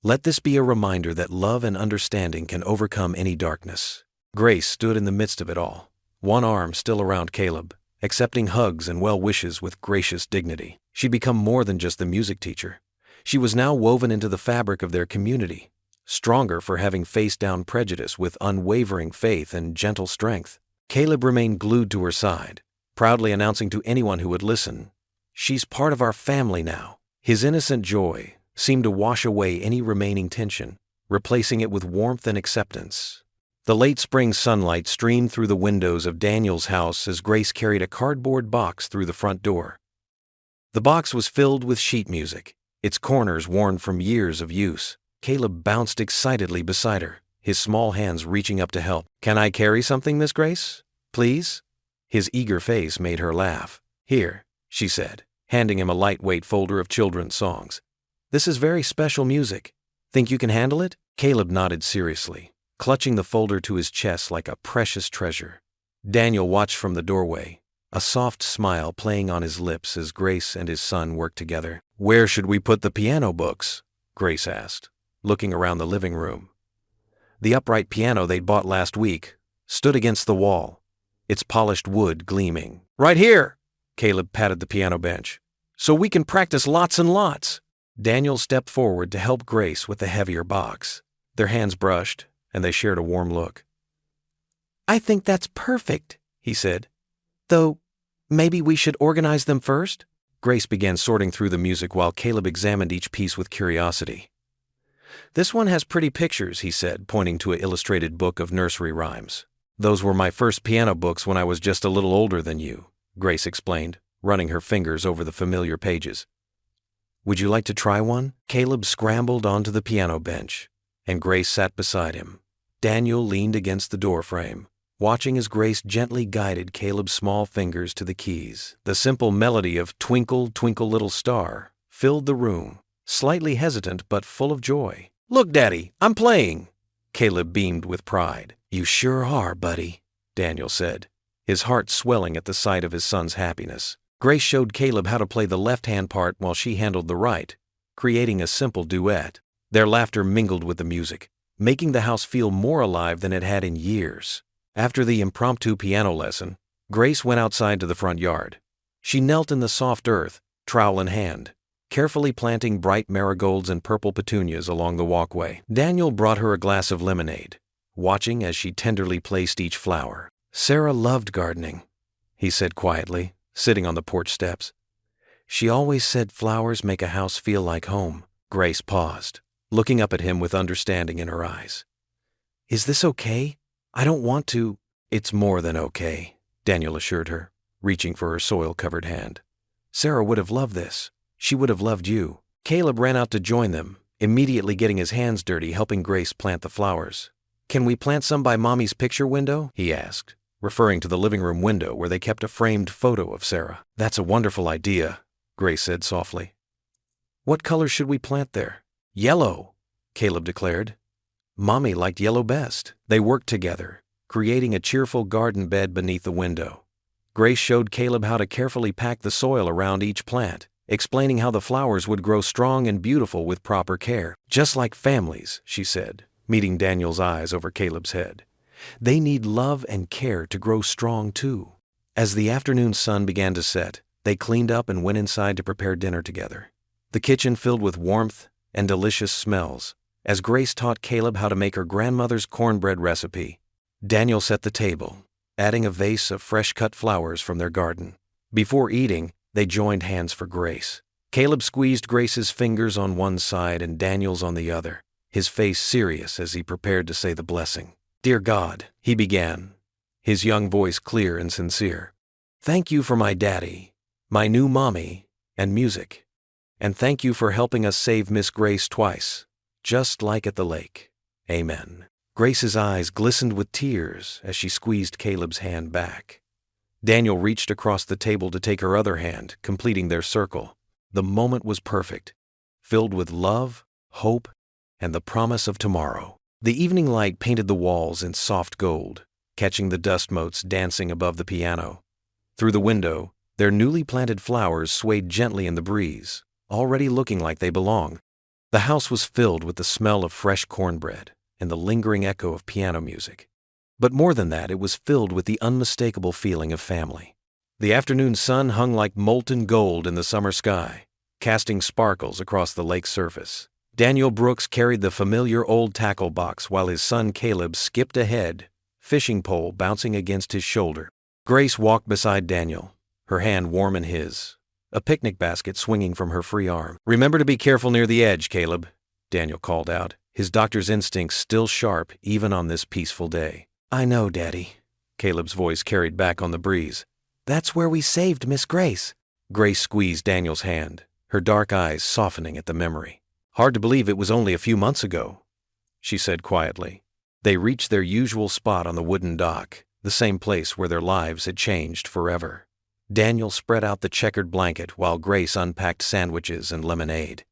Let this be a reminder that love and understanding can overcome any darkness." Grace stood in the midst of it all, one arm still around Caleb, accepting hugs and well wishes with gracious dignity. She'd become more than just the music teacher. She was now woven into the fabric of their community, stronger for having faced down prejudice with unwavering faith and gentle strength. Caleb remained glued to her side, proudly announcing to anyone who would listen, "She's part of our family now." His innocent joy seemed to wash away any remaining tension, replacing it with warmth and acceptance. The late spring sunlight streamed through the windows of Daniel's house as Grace carried a cardboard box through the front door. The box was filled with sheet music, its corners worn from years of use. Caleb bounced excitedly beside her, his small hands reaching up to help. "Can I carry something, Miss Grace? Please?" His eager face made her laugh. "Here," she said, handing him a lightweight folder of children's songs. "This is very special music. Think you can handle it?" Caleb nodded seriously, clutching the folder to his chest like a precious treasure. Daniel watched from the doorway, a soft smile playing on his lips as Grace and his son worked together. "Where should we put the piano books?" Grace asked, looking around the living room. The upright piano they'd bought last week stood against the wall, its polished wood gleaming. "Right here!" Caleb patted the piano bench. "So we can practice lots and lots." Daniel stepped forward to help Grace with the heavier box. Their hands brushed, and they shared a warm look. "I think that's perfect," he said. "Though, maybe we should organize them first?" Grace began sorting through the music while Caleb examined each piece with curiosity. "This one has pretty pictures," he said, pointing to an illustrated book of nursery rhymes. "Those were my first piano books when I was just a little older than you," Grace explained, running her fingers over the familiar pages. "Would you like to try one?" Caleb scrambled onto the piano bench, and Grace sat beside him. Daniel leaned against the doorframe, watching as Grace gently guided Caleb's small fingers to the keys. The simple melody of "Twinkle, Twinkle, Little Star" filled the room, slightly hesitant but full of joy. "Look, Daddy, I'm playing!" Caleb beamed with pride. "You sure are, buddy," Daniel said, his heart swelling at the sight of his son's happiness. Grace showed Caleb how to play the left-hand part while she handled the right, creating a simple duet. Their laughter mingled with the music, making the house feel more alive than it had in years. After the impromptu piano lesson, Grace went outside to the front yard. She knelt in the soft earth, trowel in hand, carefully planting bright marigolds and purple petunias along the walkway. Daniel brought her a glass of lemonade, watching as she tenderly placed each flower. "Sarah loved gardening," he said quietly, sitting on the porch steps. "She always said flowers make a house feel like home." Grace paused, looking up at him with understanding in her eyes. "Is this okay? I don't want to." "It's more than okay," Daniel assured her, reaching for her soil-covered hand. "Sarah would have loved this. She would have loved you." Caleb ran out to join them, immediately getting his hands dirty helping Grace plant the flowers. "Can we plant some by Mommy's picture window?" he asked, referring to the living room window where they kept a framed photo of Sarah. "That's a wonderful idea," Grace said softly. "What color should we plant there?" "Yellow," Caleb declared. Mommy liked yellow best. They worked together, creating a cheerful garden bed beneath the window. Grace showed Caleb how to carefully pack the soil around each plant, explaining how the flowers would grow strong and beautiful with proper care. "Just like families," she said, meeting Daniel's eyes over Caleb's head. "They need love and care to grow strong too." As the afternoon sun began to set, they cleaned up and went inside to prepare dinner together. The kitchen filled with warmth and delicious smells, as Grace taught Caleb how to make her grandmother's cornbread recipe. Daniel set the table, adding a vase of fresh-cut flowers from their garden. Before eating, they joined hands for grace. Caleb squeezed Grace's fingers on one side and Daniel's on the other, his face serious as he prepared to say the blessing. "Dear God," he began, his young voice clear and sincere. "Thank you for my daddy, my new mommy, and music. And thank you for helping us save Miss Grace twice, just like at the lake. Amen." Grace's eyes glistened with tears as she squeezed Caleb's hand back. Daniel reached across the table to take her other hand, completing their circle. The moment was perfect, filled with love, hope, and the promise of tomorrow. The evening light painted the walls in soft gold, catching the dust motes dancing above the piano. Through the window, their newly planted flowers swayed gently in the breeze, already looking like they belong. The house was filled with the smell of fresh cornbread and the lingering echo of piano music. But more than that, it was filled with the unmistakable feeling of family. The afternoon sun hung like molten gold in the summer sky, casting sparkles across the lake's surface. Daniel Brooks carried the familiar old tackle box while his son Caleb skipped ahead, fishing pole bouncing against his shoulder. Grace walked beside Daniel, her hand warm in his, a picnic basket swinging from her free arm. "Remember to be careful near the edge, Caleb," Daniel called out, his doctor's instincts still sharp even on this peaceful day.
"I know, Daddy,"
Caleb's voice carried back on the breeze.
"That's where we saved Miss Grace."
Grace squeezed Daniel's hand, her dark eyes softening at the memory. "Hard to believe it was only a few months ago," she said quietly. They reached their usual spot on the wooden dock, the same place where their lives had changed forever. Daniel spread out the checkered blanket while Grace unpacked sandwiches and lemonade.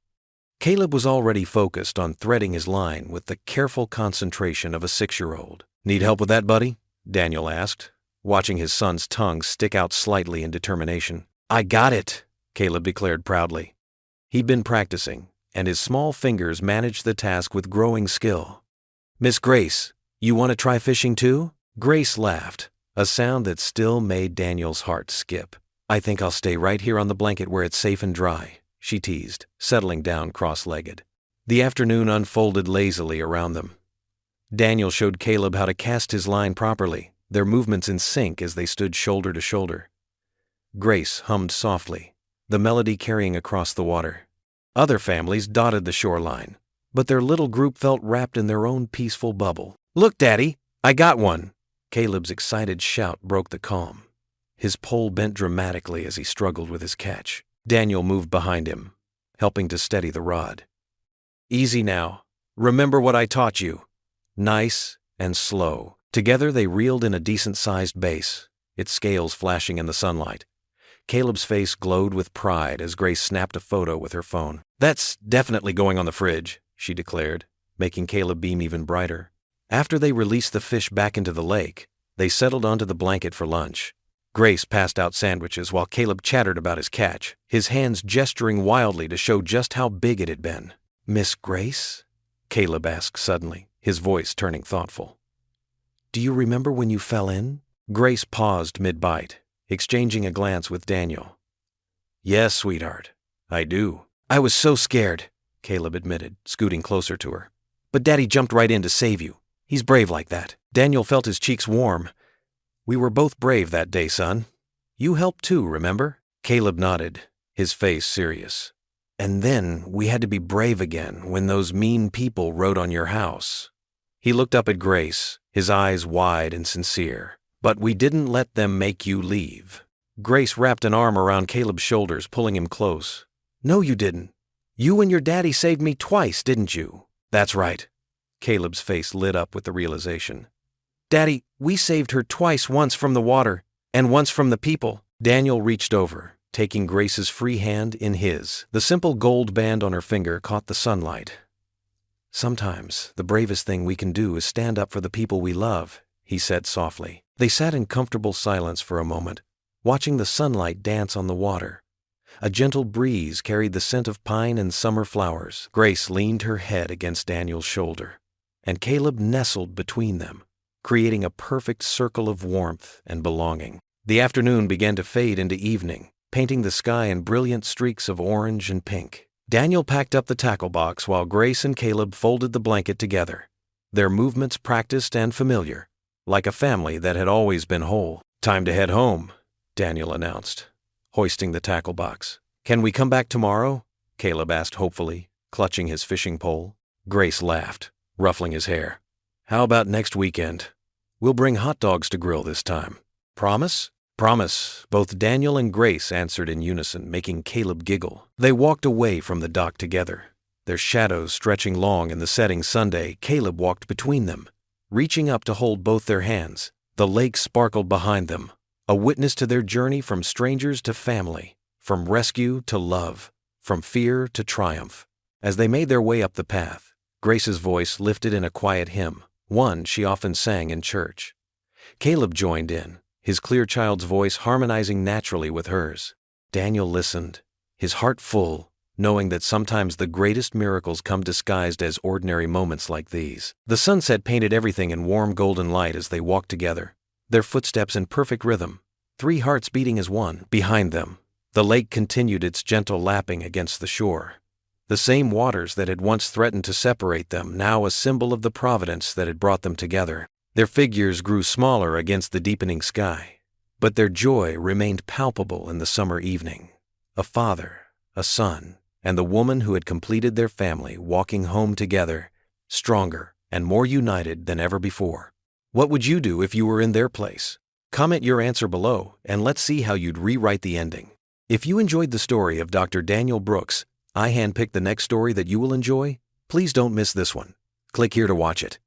Caleb was already focused on threading his line with the careful concentration of a 6-year-old. "Need help with that, buddy?" Daniel asked, watching his son's tongue stick out slightly in determination. "I got it," Caleb declared proudly. He'd been practicing, and his small fingers managed the task with growing skill. "Miss Grace, you want to try fishing too?" Grace laughed, a sound that still made Daniel's heart skip. "I think I'll stay right here on the blanket where it's safe and dry," she teased, settling down cross-legged. The afternoon unfolded lazily around them. Daniel showed Caleb how to cast his line properly, their movements in sync as they stood shoulder to shoulder. Grace hummed softly, the melody carrying across the water. Other families dotted the shoreline, but their little group felt wrapped in their own peaceful bubble. "Look, Daddy, I got one!" Caleb's excited shout broke the calm. His pole bent dramatically as he struggled with his catch. Daniel moved behind him, helping to steady the rod. "Easy now. Remember what I taught you. Nice and slow." Together they reeled in a decent-sized bass, its scales flashing in the sunlight. Caleb's face glowed with pride as Grace snapped a photo with her phone. "That's definitely going on the fridge," she declared, making Caleb beam even brighter. After they released the fish back into the lake, they settled onto the blanket for lunch. Grace passed out sandwiches while Caleb chattered about his catch, his hands gesturing wildly to show just how big it had been. "Miss Grace?" Caleb asked suddenly, his voice turning thoughtful. "Do you remember when you fell in?" Grace paused mid-bite, exchanging a glance with Daniel. "Yes, sweetheart, I do." "I was so scared," Caleb admitted, scooting closer to her. "But Daddy jumped right in to save you. He's brave like that." Daniel felt his cheeks warm. "We were both brave that day, son. You helped too, remember?" Caleb nodded, his face serious. "And then we had to be brave again when those mean people rode on your house." He looked up at Grace, his eyes wide and sincere. "But we didn't let them make you leave." Grace wrapped an arm around Caleb's shoulders, pulling him close. "No, you didn't. You and your daddy saved me twice, didn't you?" "That's right." Caleb's face lit up with the realization. "Daddy, we saved her twice, once from the water and once from the people." Daniel reached over, taking Grace's free hand in his. The simple gold band on her finger caught the sunlight. "Sometimes the bravest thing we can do is stand up for the people we love," he said softly. They sat in comfortable silence for a moment, watching the sunlight dance on the water. A gentle breeze carried the scent of pine and summer flowers. Grace leaned her head against Daniel's shoulder, and Caleb nestled between them, creating a perfect circle of warmth and belonging. The afternoon began to fade into evening, painting the sky in brilliant streaks of orange and pink. Daniel packed up the tackle box while Grace and Caleb folded the blanket together, their movements practiced and familiar, like a family that had always been whole. "Time to head home," Daniel announced, hoisting the tackle box. "Can we come back tomorrow?" Caleb asked hopefully, clutching his fishing pole. Grace laughed, ruffling his hair. "How about next weekend? We'll bring hot dogs to grill this time. Promise?" "Promise," both Daniel and Grace answered in unison, making Caleb giggle. They walked away from the dock together, their shadows stretching long in the setting Sunday. Caleb walked between them, reaching up to hold both their hands. The lake sparkled behind them, a witness to their journey from strangers to family, from rescue to love, from fear to triumph. As they made their way up the path, Grace's voice lifted in a quiet hymn, one she often sang in church. Caleb joined in, his clear child's voice harmonizing naturally with hers. Daniel listened, his heart full, knowing that sometimes the greatest miracles come disguised as ordinary moments like these. The sunset painted everything in warm golden light as they walked together, their footsteps in perfect rhythm, 3 hearts beating as one. Behind them, the lake continued its gentle lapping against the shore. The same waters that had once threatened to separate them, now a symbol of the providence that had brought them together. Their figures grew smaller against the deepening sky, but their joy remained palpable in the summer evening. A father, a son, and the woman who had completed their family walking home together, stronger and more united than ever before. What would you do if you were in their place? Comment your answer below, and let's see how you'd rewrite the ending. If you enjoyed the story of Dr. Daniel Brooks, I handpicked the next story that you will enjoy. Please don't miss this one. Click here to watch it.